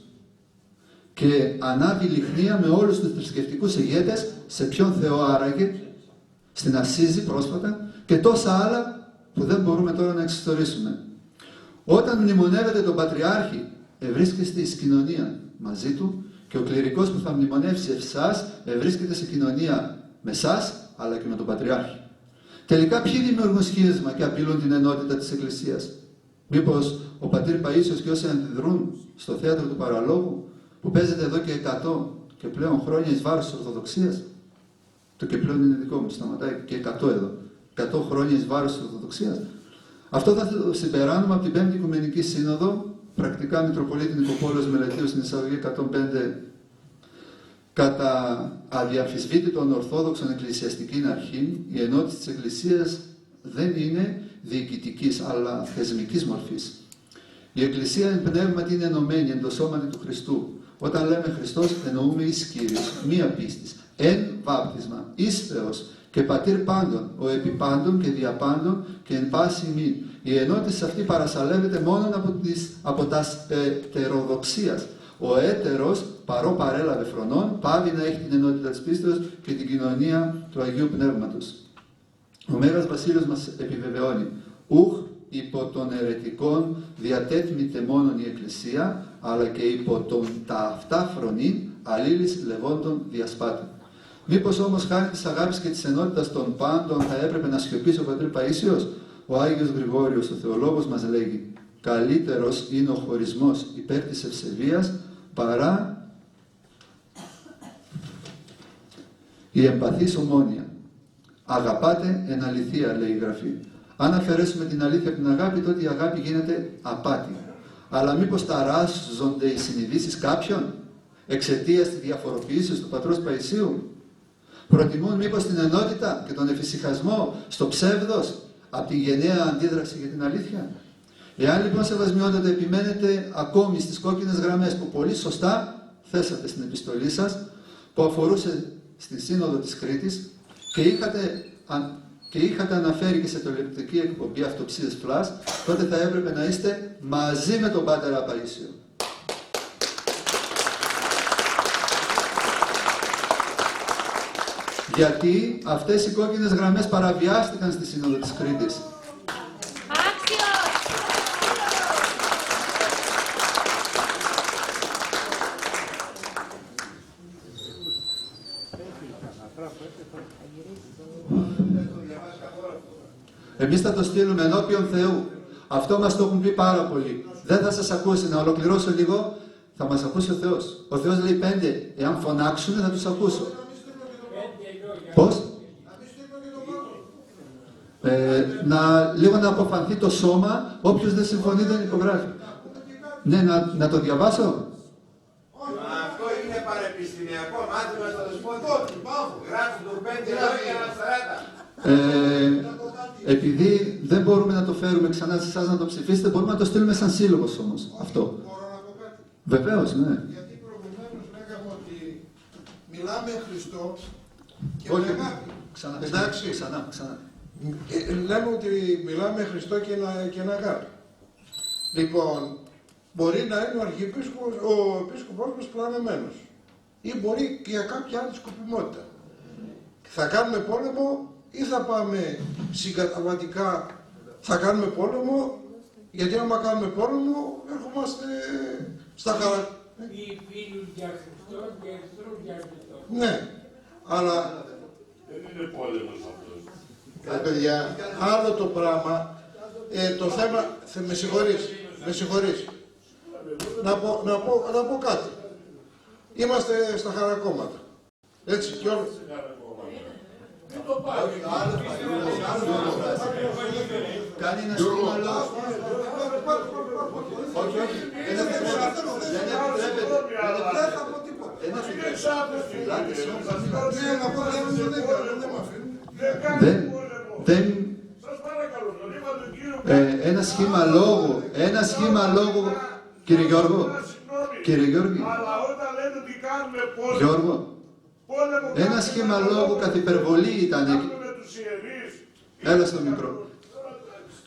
και ανάβει λιχνία με όλους τους θρησκευτικούς ηγέτες, σε ποιον Θεό άραγε, στην Ασσίζη πρόσφατα και τόσα άλλα που δεν μπορούμε τώρα να εξιστορήσουμε. Όταν μνημονεύετε τον Πατριάρχη, ευρίσκεστε εις κοινωνία μαζί του και ο κληρικός που θα μνημονεύσει εσάς ευρίσκεται σε κοινωνία με εσάς αλλά και με τον Πατριάρχη. Τελικά ποιοι δημιουργούν σχίσμα και απειλούν την ενότητα της Εκκλησίας? Μήπως ο πατήρ Παΐσιος και όσοι αντιδρούν στο θέατρο του παραλόγου που παίζεται εδώ και 100 και πλέον χρόνια εις βάρος της Ορθοδοξίας? Το και πλέον είναι δικό μου, σταματάει και 100 εδώ. 100 χρόνια εις βάρος της Ορθοδοξίας. Αυτό θα το συμπεράνουμε από την 5η Οικουμενική Σύνοδο, πρακτικά Μητροπολίτη Νικοπόλεως Μελετίου στην εισαγωγή 105, κατά αδιαμφισβήτητον ορθόδοξον εκκλησιαστικήν αρχήν, η ενότητα της Εκκλησίας δεν είναι διοικητικής, αλλά θεσμικής μορφής. Η Εκκλησία εν πνεύματι είναι ενωμένη εν το σώματι του Χριστού. Όταν λέμε Χριστός, εννοούμε εις Κύριος, μία πίστης, εν βάπτισμα, εις Θεός και πατήρ πάντων, ο επιπάντων και διαπάντων και εν πάση ημίν. Η ενότητα αυτή παρασαλεύεται μόνο από τας ετεροδοξίας. Ο έτερος, παρό παρέλαβε φρονών, πάβει να έχει την ενότητα της πίστεως και την κοινωνία του Αγίου Πνεύματος. Ο Μέγας Βασίλειος μας επιβεβαιώνει, ουχ υπό των αιρετικών διατέθμηται μόνον η Εκκλησία, αλλά και υπό τον τα αυτά φρονήν αλλήλεις λεβόντων διασπάτων. Μήπως όμως χάρη της αγάπης και της ενότητας των πάντων θα έπρεπε να σιωπήσει ο πατήρ Παΐσιος? Ο Άγιος Γρηγόριος, ο θεολόγος, μας λέγει, καλύτερος είναι ο χωρισμός υπέρ της ευσεβίας παρά Η εμπαθής ομόνοια. Αγαπάτε εν αληθεία, λέει η Γραφή. Αν αφαιρέσουμε την αλήθεια από την αγάπη, τότε η αγάπη γίνεται απάτη. Αλλά μήπως ταράζονται οι συνειδήσεις κάποιων εξαιτίας της διαφοροποίησης του πατρός Παϊσίου? Προτιμούν μήπως την ενότητα και τον εφησυχασμό στο ψεύδος από τη γενναία αντίδραση για την αλήθεια? Εάν λοιπόν, σεβασμιότατε, επιμένετε ακόμη στις κόκκινες γραμμές που πολύ σωστά θέσατε στην επιστολή σας, που αφορούσε στη Σύνοδο της Κρήτης και είχατε αναφέρει και σε τηλεοπτική εκπομπή Αυτοψίες Flash, τότε θα έπρεπε να είστε μαζί με τον Πατέρα Παΐσιο. Γιατί αυτές οι κόκκινες γραμμές παραβιάστηκαν στη Σύνοδο της Κρήτης. Εμείς θα το στείλουμε ενώπιον Θεού. Αυτό μας το έχουν πει πάρα πολύ. Δεν θα σας ακούσει. Να ολοκληρώσω λίγο. Θα μας ακούσει ο Θεός. Ο Θεός λέει 5. Εάν φωνάξουν θα τους ακούσω. Πώς? Λίγο να αποφανθεί το σώμα. Όποιος δεν συμφωνεί δεν υπογράφει. Ναι, να το διαβάσω. Αυτό είναι παρεπιστημιακό μάθημα στο Δεσπότη. Γράψτε το 5 λόγια 40. Επειδή δεν μπορούμε να το φέρουμε ξανά σε εσάς να το ψηφίσετε, μπορούμε να το στείλουμε σαν σύλλογος όμως. Αυτό. Μπορώ να πω κάτι? Βεβαίως, ναι. Γιατί προηγουμένως λέγαμε ότι μιλάμε Χριστό και Όχι. με αγάπη. Ξανά. Εντάξει. Ξανά. Λέμε ότι μιλάμε Χριστό και με αγάπη. Λοιπόν, μπορεί να είναι ο επίσκοπος μας πλανεμένος. Ή μπορεί και για κάποια άλλη σκοπιμότητα. Θα κάνουμε πόλεμο ή θα πάμε συγκαταβατικά, θα κάνουμε πόλεμο, γιατί άμα κάνουμε πόλεμο έρχομαστε στα χαρά. Ή φίλους για Χριστό και εχθρούς για Χριστό. Ναι, αλλά Δεν είναι πόλεμος αυτός. παιδιά, άλλο το πράγμα, το θέμα, με συγχωρείς, να πω κάτι. Είμαστε στα χαρακόμματα, έτσι κι όλοι. Κάνει ένα σχήμα λόγο. Όχι. Ένα σχήμα λόγου. Κύριε Γιώργο. Αλλά όταν λένε ότι κάνουμε πόλεμο, Γιώργο. Ένα σχήμα λόγου καθ' υπερβολή ήταν εκεί. με τους ιερείς, Έλα στο μικρό.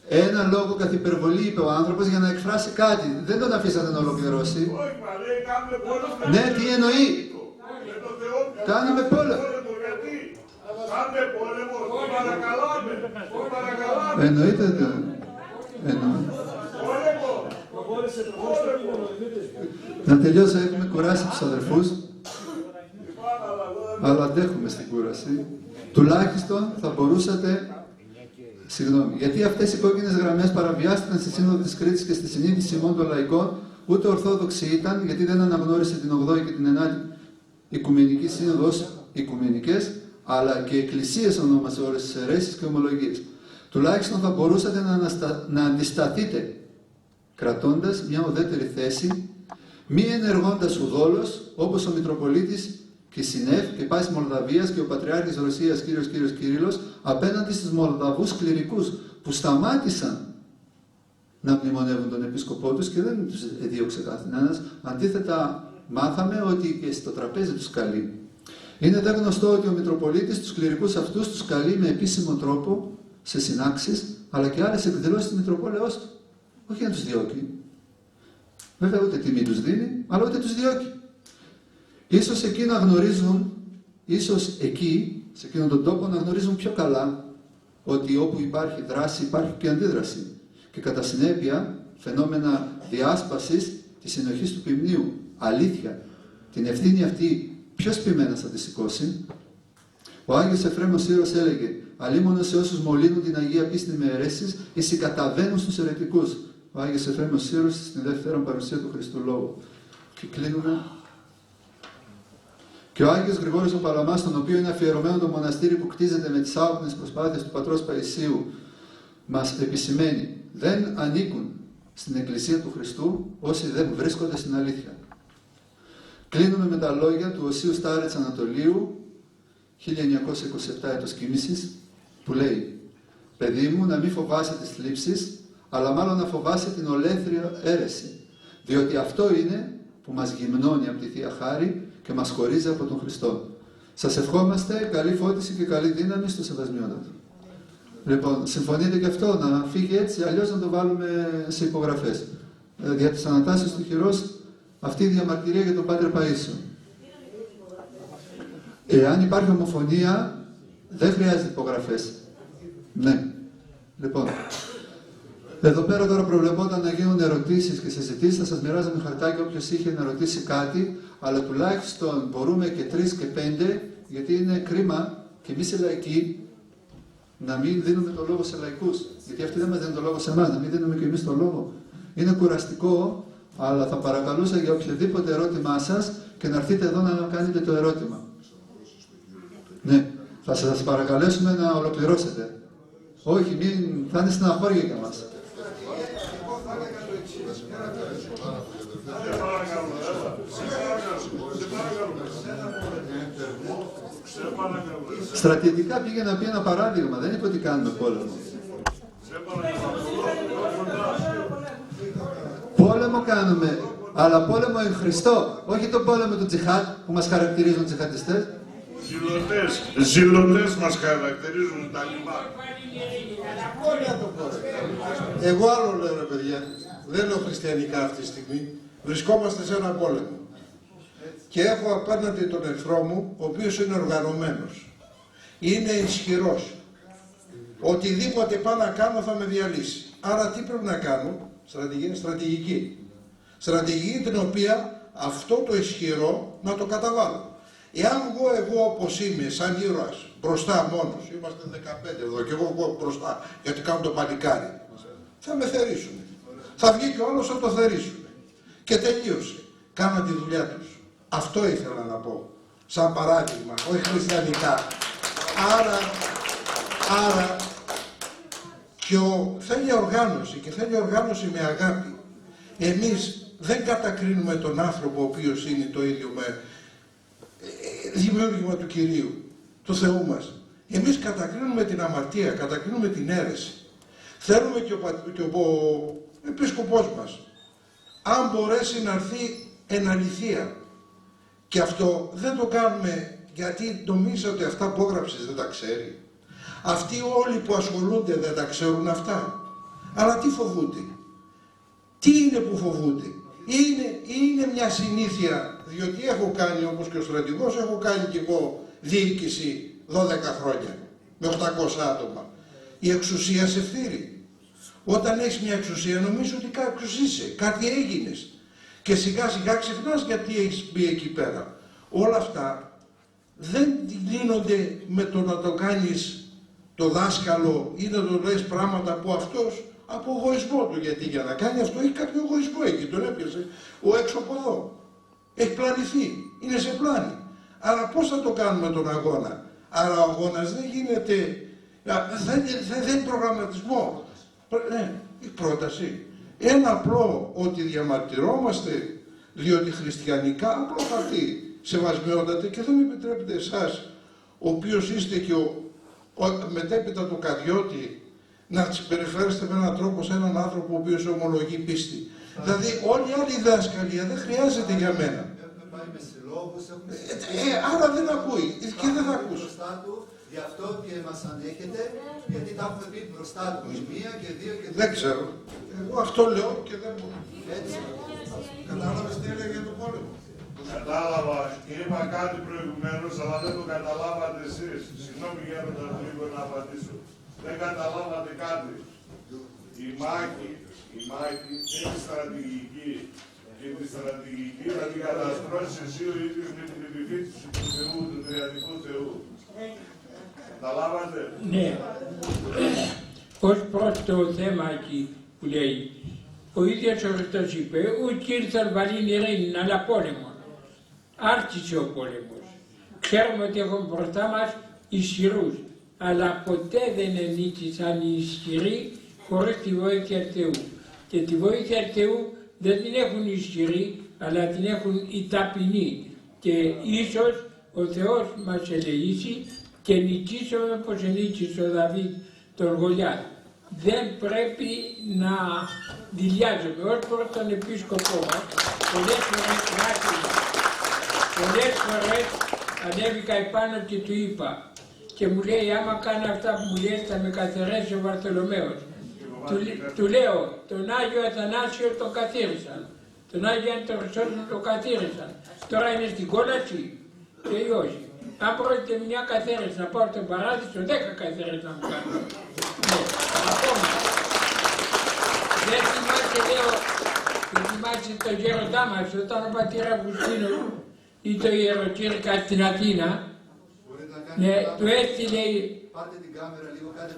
Ένα λόγο καθ' υπερβολή είπε ο άνθρωπος για να εκφράσει κάτι. Δεν τον αφήσατε να ολοκληρώσει. όχι μα λέει κάνουμε πόλεμο Ναι, τι εννοεί. με τον Θεό. Κάνουμε πόλεμο. Γιατί κάνουμε πόλεμο, το παρακαλάμε. Εννοείται. Εννοεί. Να τελειώσω, έχουμε κουράσει τους αδερφούς. Αλλά αντέχουμε στην κούραση. Τουλάχιστον θα μπορούσατε. Συγγνώμη, γιατί αυτές οι κόκκινες γραμμές παραβιάστηκαν στη Σύνοδο της Κρήτης και στη συνείδηση ημών των λαϊκών, ούτε ορθόδοξη ήταν, γιατί δεν αναγνώρισε την 8η και την 9η Οικουμενική Σύνοδο ως οικουμενικές, αλλά και εκκλησίες ονόμασε όλες τις αιρέσεις και ομολογίες. Τουλάχιστον θα μπορούσατε να αντισταθείτε, κρατώντας μια ουδέτερη θέση, μη ενεργώντας ουδόλως, όπως ο Μητροπολίτης Κισινεύ και Πάσης Μολδαβίας και ο Πατριάρχης Ρωσίας κύριος Κύριλλος απέναντι στους Μολδαβούς κληρικούς που σταμάτησαν να μνημονεύουν τον επίσκοπό τους και δεν τους εδίωξε κανένας. Αντίθετα, μάθαμε ότι και στο τραπέζι τους καλεί. Είναι δε γνωστό ότι ο Μητροπολίτης τους κληρικούς αυτούς τους καλεί με επίσημο τρόπο σε συνάξεις, αλλά και άλλες εκδηλώσεις της Μητροπόλεως του. Όχι να τους διώκει. Βέβαια ούτε τιμή τους δίνει, αλλά ούτε τους διώκει. Ίσως εκεί να γνωρίζουν, σε εκείνον τον τόπο να γνωρίζουν πιο καλά ότι όπου υπάρχει δράση υπάρχει και αντίδραση. Και κατά συνέπεια φαινόμενα διάσπασης της συνοχής του ποιμνίου. Αλήθεια, την ευθύνη αυτή ποιος ποιμένας θα τη σηκώσει? Ο Άγιος Εφρέμος Σύρος έλεγε «Αλίμονο σε όσους μολύνουν την Αγία Πίστη με αιρέσεις ή συγκαταβαίνουν στους αιρετικούς». Ο Άγιος Εφρέμος Σύρος στην δεύτερη παρουσία του Χριστού Λόγου. Και Και ο Άγιος Γρηγόριος ο Παλαμάς, στον οποίο είναι αφιερωμένο το μοναστήρι που κτίζεται με τις άοκνες προσπάθειες του πατρός Παϊσίου, μας επισημαίνει: δεν ανήκουν στην Εκκλησία του Χριστού όσοι δεν βρίσκονται στην αλήθεια. Κλείνουμε με τα λόγια του Οσίου Στάρετς Ανατολίου, 1927 έτος κοίμησης, που λέει: «Παιδί μου, να μην φοβάσαι τις θλίψεις, αλλά μάλλον να φοβάσαι την ολέθρια αίρεση, διότι αυτό είναι που μας γυμνώνει από τη Θεία Χάρη και μας χωρίζει από τον Χριστό». Σας ευχόμαστε καλή φώτιση και καλή δύναμη στο Σεβασμιότατο. Λοιπόν, συμφωνείτε και αυτό, να φύγει έτσι, αλλιώς να το βάλουμε σε υπογραφές. Δια της ανατάσσεως του χειρός, αυτή η διαμαρτυρία για τον Πάτερ Παΐσιο. Εάν υπάρχει ομοφωνία, δεν χρειάζεται υπογραφές. Ναι. Λοιπόν, εδώ πέρα τώρα προβλεπόταν να γίνουν ερωτήσεις και συζητήσεις. Θα σας μοιράζαμε χαρτάκι όποιος είχε να ρωτήσει κάτι, αλλά τουλάχιστον μπορούμε και 3 και 5, γιατί είναι κρίμα και εμείς οι λαϊκοί να μην δίνουμε το λόγο σε λαϊκούς. Γιατί αυτοί δεν μας δίνουν το λόγο σε εμάς, να μην δίνουμε και εμείς το λόγο. Είναι κουραστικό, αλλά θα παρακαλούσα για οποιοδήποτε ερώτημά σας και να έρθετε εδώ να κάνετε το ερώτημα. Ναι, θα σας παρακαλέσουμε να ολοκληρώσετε. Όχι, μην, θα είναι στεναχώρια για μας. Στρατιωτικά πήγε να πει ένα παράδειγμα, δεν είπε ότι κάνουμε πόλεμο. Πόλεμο κάνουμε, αλλά πόλεμο εν Χριστώ, όχι το πόλεμο του τζιχάτ που μας χαρακτηρίζουν τζιχατιστές. Ζηλωτές μας χαρακτηρίζουν τα λιμά. Εγώ άλλο λέω, ρε παιδιά, δεν λέω χριστιανικά αυτή τη στιγμή, βρισκόμαστε σε ένα πόλεμο. Και έχω απέναντι τον εχθρό μου, ο οποίος είναι οργανωμένος. Είναι ισχυρός. Οτιδήποτε πάω να κάνω θα με διαλύσει. Άρα τι πρέπει να κάνω? Στρατηγική. Στρατηγική την οποία αυτό το ισχυρό να το καταβάλω. Εάν βγω εγώ όπως είμαι, σαν ήρωας, μπροστά μόνος, είμαστε 15 εδώ και εγώ βγω μπροστά γιατί κάνω το παλικάρι, θα με θερήσουν. Θα βγει και ο άλλος θα το θερήσουν. Και τελείωσε. Κάνα τη δουλειά τους. Αυτό ήθελα να πω. Σαν παράδειγμα, όχι χριστιανικά. Άρα θέλει οργάνωση και θέλει οργάνωση με αγάπη. Εμείς δεν κατακρίνουμε τον άνθρωπο ο οποίος είναι το ίδιο με δημιούργημα του Κυρίου, του Θεού μας. Εμείς κατακρίνουμε την αμαρτία, κατακρίνουμε την αίρεση. Θέλουμε και ο επίσκοπός μας, αν μπορέσει να έρθει εν αληθεία. Και αυτό δεν το κάνουμε γιατί νομίζετε ότι αυτά που έγραψες δεν τα ξέρει. Αυτοί όλοι που ασχολούνται δεν τα ξέρουν αυτά. Αλλά τι φοβούνται? Τι είναι που φοβούνται? Είναι μια συνήθεια, διότι έχω κάνει όπως και ο στρατηγός, έχω κάνει και εγώ διοίκηση 12 χρόνια με 800 άτομα. Η εξουσία σε φθείρει. Όταν έχεις μια εξουσία νομίζω ότι κάποιος είσαι, κάτι έγινες. Και σιγά σιγά ξεχνάς γιατί έχεις μπει εκεί πέρα. Όλα αυτά δεν λύνονται με το να το κάνεις το δάσκαλο ή να το λες πράγματα που αυτός από εγωισμό του. Γιατί για να κάνει αυτό έχει κάποιο εγωισμό εκεί, τον έπιασε ο έξω από εδώ. Έχει πλανηθεί, είναι σε πλάνη. Άρα πώς θα το κάνουμε τον αγώνα? Άρα ο αγώνας δεν γίνεται, δεν είναι προγραμματισμό. Ναι, η πρόταση. Ένα απλό ότι διαμαρτυρόμαστε διότι χριστιανικά απλό χαρτί σεβασμιότατε και δεν επιτρέπετε εσάς ο οποίος είστε και μετέπειτα το Καριώτη να συμπεριφέρεστε με έναν τρόπο σε έναν άνθρωπο ο οποίος ομολογεί πίστη. Δηλαδή όλη η άλλη δάσκαλια δεν χρειάζεται για μένα. Άρα δεν ακούει και δεν θα ακούσει. Γι' αυτό και μας ανέχετε, γιατί τα έχουμε πει μπροστά του μία και δύο και τρία. Δεν ξέρω. Εγώ αυτό λέω και δεν μπορώ. Έτσι. Κατάλαβες τι έλεγε για τον πόλεμο? Κατάλαβα. Είπα κάτι προηγουμένως, αλλά δεν το καταλάβατε εσείς. Συγγνώμη Γέροντα, λίγο να απαντήσω. Δεν καταλάβατε κάτι. Η μάχη έχει στρατηγική. Και τη στρατηγική θα την καταστρώσεις εσύ ο ίδιος με την επιφύτηση του Θεού, του Τριαδικού Θεού. Καταλάβατε? Ναι. Ως προς το θέμα εκεί που λέει, ο ίδιος ο Χριστός είπε, ούτε ήρθε να βάλει ειρήνη, αλλά πόλεμο. Άρχισε ο πόλεμος. Ξέρουμε ότι έχουμε μπροστά μας ισχυρούς, αλλά ποτέ δεν ενίκησαν οι ισχυροί χωρίς τη βοήθεια του Θεού. Και τη βοήθεια του Θεού δεν την έχουν οι ισχυροί, αλλά την έχουν οι ταπεινοί. Και ίσως ο Θεός μας ελεήσει και νικήσουμε όπως ενίκησε ο Δαβίδ τον Γολιάθ. Δεν πρέπει να δηλιάζουμε. Ως προς τον επίσκοπό μας, πολλές φορές ανέβηκα επάνω και του είπα και μου λέει άμα κάνω αυτά που μου λέει θα με καθαρέσει ο Βαρθολομαίος. Του λέω τον Άγιο Αθανάσιο τον καθήρισαν, τον Άγιο Αντροσόλου τον καθήρισαν. Τώρα είναι στην κόλαση και ή όχι. Αν πρόκειται μια καθαίρεση να πάω στον παράδεισο, 10 καθαίρες να μου κάνω. Ναι, ακόμα. Δεν θυμάσαι το γέροντά μας όταν ο πατήρ Αυγουστίνος ή το ιεροκήρυκα στην Αθήνα, ναι,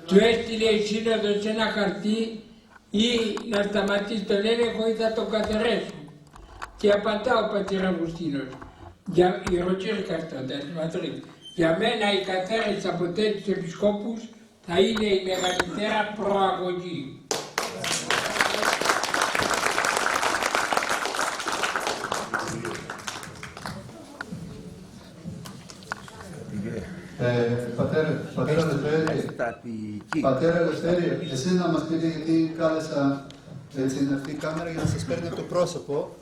του έστειλε η σύνοδος ένα χαρτί ή να σταματήσει τον έλεγχο ή θα τον καθαιρέσουν. Και απαντά ο πατήρ Αυγουστίνος, για ιεροκήρυκα τότε στη Μαδρίτη. Για μένα η καθαίρεση από τέτοιους επισκόπους θα είναι η μεγαλύτερα προαγωγή. Πατέρα Ελευθέρη, εσύ να μας πείτε γιατί κάλεσα έτσι είναι αυτή η κάμερα για να σας παίρνει από το πρόσωπο.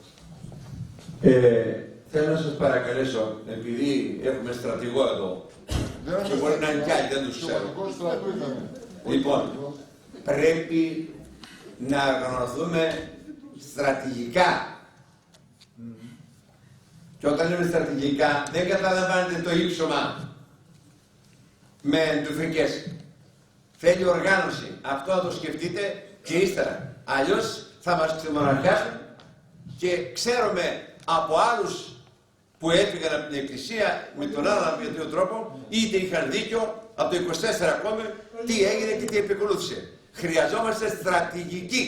Θέλω να σας παρακαλέσω, επειδή έχουμε στρατηγό εδώ, και μπορεί να είναι κι άλλοι, δεν τους ξέρω. Λοιπόν, πρέπει να οργανωθούμε στρατηγικά. Και όταν λέμε στρατηγικά, δεν καταλαμβάνετε το ύψωμα με εντουφρικές. Θέλει οργάνωση. Αυτό να το σκεφτείτε και ύστερα. Αλλιώς θα μας ξεμοναρχιάσουν και ξέρουμε από άλλους που έφυγαν από την Εκκλησία με τον άλλον δύο τρόπο, είτε είχαν δίκιο από το 24 ακόμα, τι έγινε και τι επικολούθησε. Χρειαζόμαστε στρατηγική.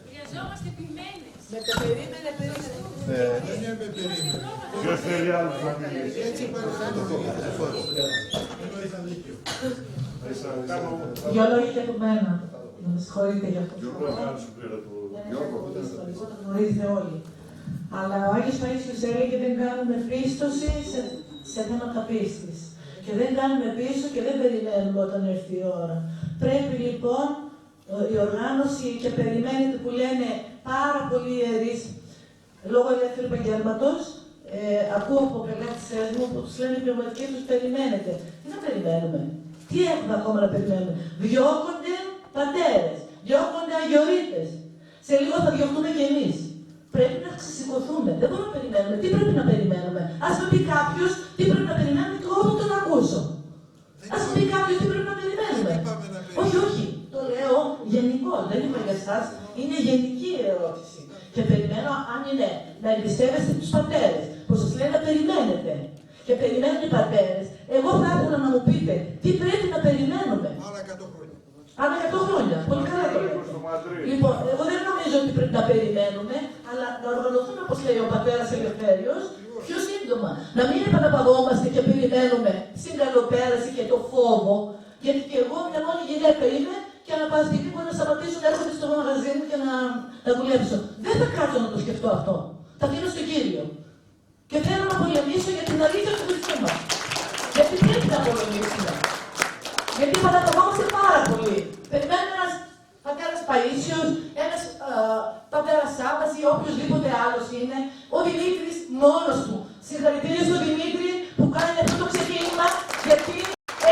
Χρειαζόμαστε επιμένες. Με το περίμενε. Ποιος θέλει άλλος να μιλήσει? Δυο λόγια από μένα. Να με συγχωρείτε για αυτό. Το γνωρίζετε όλοι. Αλλά ο Άγιος Παΐσιος έλεγε δεν κάνουμε πίστοση σε θέματα πίστης. Και δεν κάνουμε πίσω και δεν περιμένουμε όταν έρθει η ώρα. Πρέπει λοιπόν η οργάνωση και περιμένετε που λένε πάρα πολλοί ιερείς λόγω ελεύθερου επαγγέλματος. Ακούω από πελάτες μου που τους λένε οι πνευματικοί τους περιμένετε. Τι να περιμένουμε? Τι έχουμε ακόμα να περιμένουμε? Διώκονται πατέρες, διώκονται αγιορείτες. Σε λίγο θα διωχτούμε κι εμείς. Πρέπει να ξεσηκωθούμε. Δεν μπορούμε να περιμένουμε. Τι πρέπει να περιμένουμε? Ας με πει κάποιος τι πρέπει να περιμένουμε και εγώ δεν τον ακούσω. Ας με πει κάποιος τι πρέπει να περιμένουμε. Όχι, όχι. Το λέω γενικό. Δεν είπα για εσάς. Είναι γενική η ερώτηση. Και περιμένω αν είναι να εμπιστεύεστε τους πατέρες που σας λένε να περιμένετε. Και περιμένουν οι πατέρες. Εγώ θα ήθελα να μου πείτε τι πρέπει να περιμένουμε. Άλλα 100 χρόνια. Πολύ καλά το λέτε. Λοιπόν, εγώ δεν νομίζω ότι πρέπει να περιμένουμε, αλλά να οργανωθούμε, όπως λέει ο πατέρας Ελευθέριος, πιο σύντομα. Να μην επαναπαυόμαστε και περιμένουμε στην καλοπέραση και το φόβο, γιατί και εγώ μια μόνη γυναίκα είμαι και αναπαραστική μπορεί να σταματήσω να έρχονται στο μαγαζί μου και να δουλέψω. Δεν θα κάτσω να το σκεφτώ αυτό. Θα αφήνω στον Κύριο. Και θέλω να πολεμήσω για την αλήθεια του Χριστού μας. Γιατί πρέπει να πολεμήσουμε. Γιατί παραπαυόμαστε πάρα πολύ. Περιμένουμε ένας πατέρας Παΐσιος, ένας πατέρας Σάββας ή οποιοδήποτε άλλος είναι, ο Δημήτρης μόνος του. Συγχαρητήρια στον Δημήτρη που κάνει αυτό το ξεκίνημα, γιατί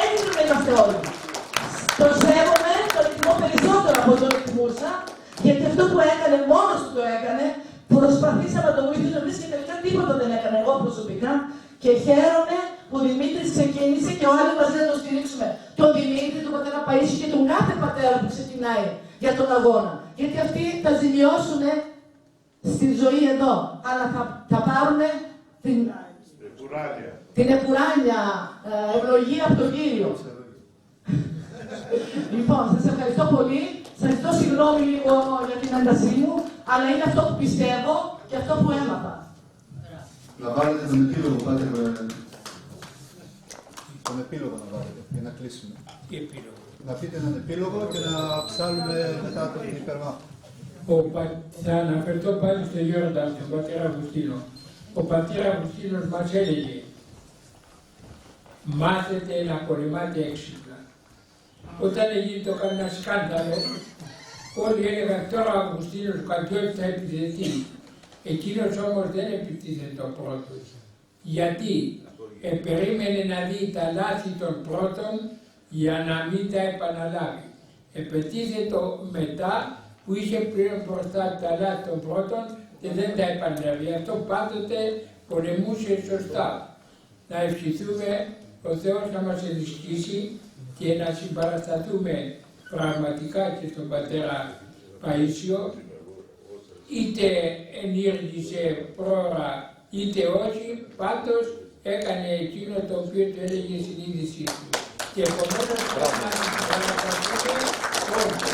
έτσι πρέπει να είμαστε όλοι. Τον σέβομαι, τον εκτιμώ περισσότερο από τον εκτιμούσα, γιατί αυτό που έκανε, μόνος του το έκανε, προσπαθήσαμε να το βοηθήσουμε εμείς και τελικά τίποτα δεν έκανε εγώ προσωπικά. Και χαίρομαι που ο Δημήτρης ξεκίνησε και όλοι μαζί να τον στηρίξουμε. Τον Δημήτρη, τον πατέρα Παΐσιο και τον κάθε πατέρα που ξεκινάει για τον αγώνα. Γιατί αυτοί θα ζημιώσουν στη ζωή εδώ. Αλλά θα πάρουν την επουράνια ευλογία από τον Κύριο. Λοιπόν, σας ευχαριστώ πολύ. Σας ζητώ συγγνώμη λίγο για την έντασή μου, αλλά είναι αυτό που πιστεύω και αυτό που έμαθα. Να βάλετε τον επίλογο, πάτε επίλογο να βάλετε για να κλείσουμε. Τι επίλογο? Να πείτε έναν επίλογο και να ψάλουμε μετά τον υπερμάχο. Θα αναφερθώ πάλι στο Γιόρνταν, στον πατέρα Αυγουστίνο. Ο πατέρα Αυγουστίνος μας έλεγε, μάθετε να κολλημάτε έξυπνα. Όταν έγινε το κανένα σκάνδαλο, όλοι έλεγαν τώρα ο Αυγουστίνος ο Καντιώτης θα επιθετεί. Εκείνος όμως δεν επιτίθεται ο πρώτος. Γιατί περίμενε να δει τα λάθη των πρώτων για να μην τα επαναλάβει. Επετίθετο μετά που είχε πλέον μπροστά τα λάθη των πρώτων και δεν τα επαναλάβει. Αυτό πάντοτε πολεμούσε σωστά. Να ευχηθούμε ο Θεός να μας ενισχύσει και να συμπαρασταθούμε πραγματικά και στον πατέρα Παΐσιο, είτε ενήργησε πρόωρα είτε όχι, πάντως έκανε εκείνο το οποίο του έλεγε η συνείδησή του. Και επομένως πρέπει να συμπαρασταθούμε όλοι.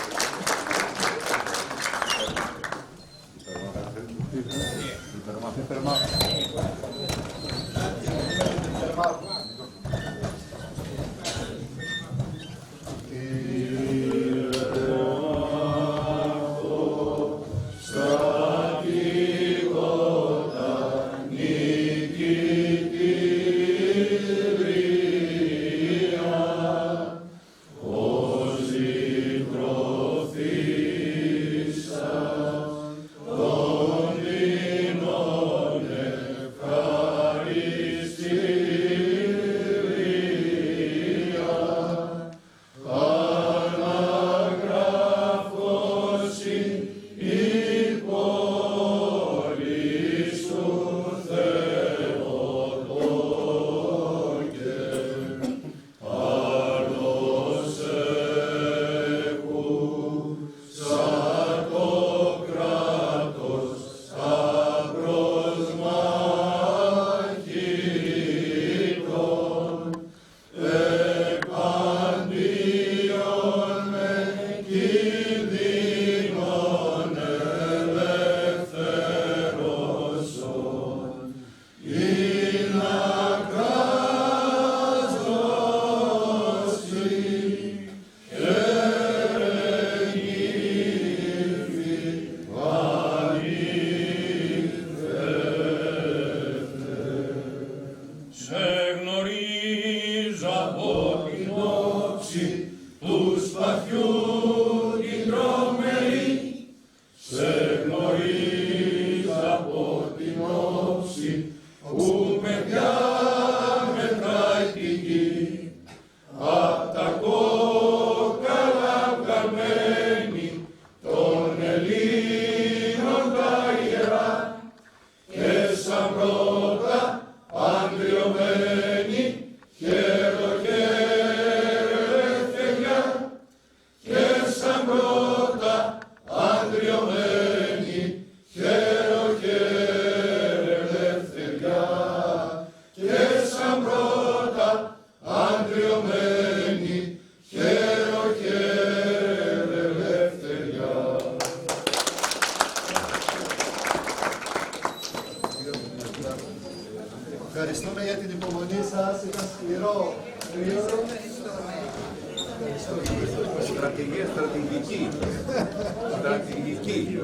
Ευχαριστούμε για την υπομονή σας, ήταν σκληρό, γρήγορο. Στρατηγική.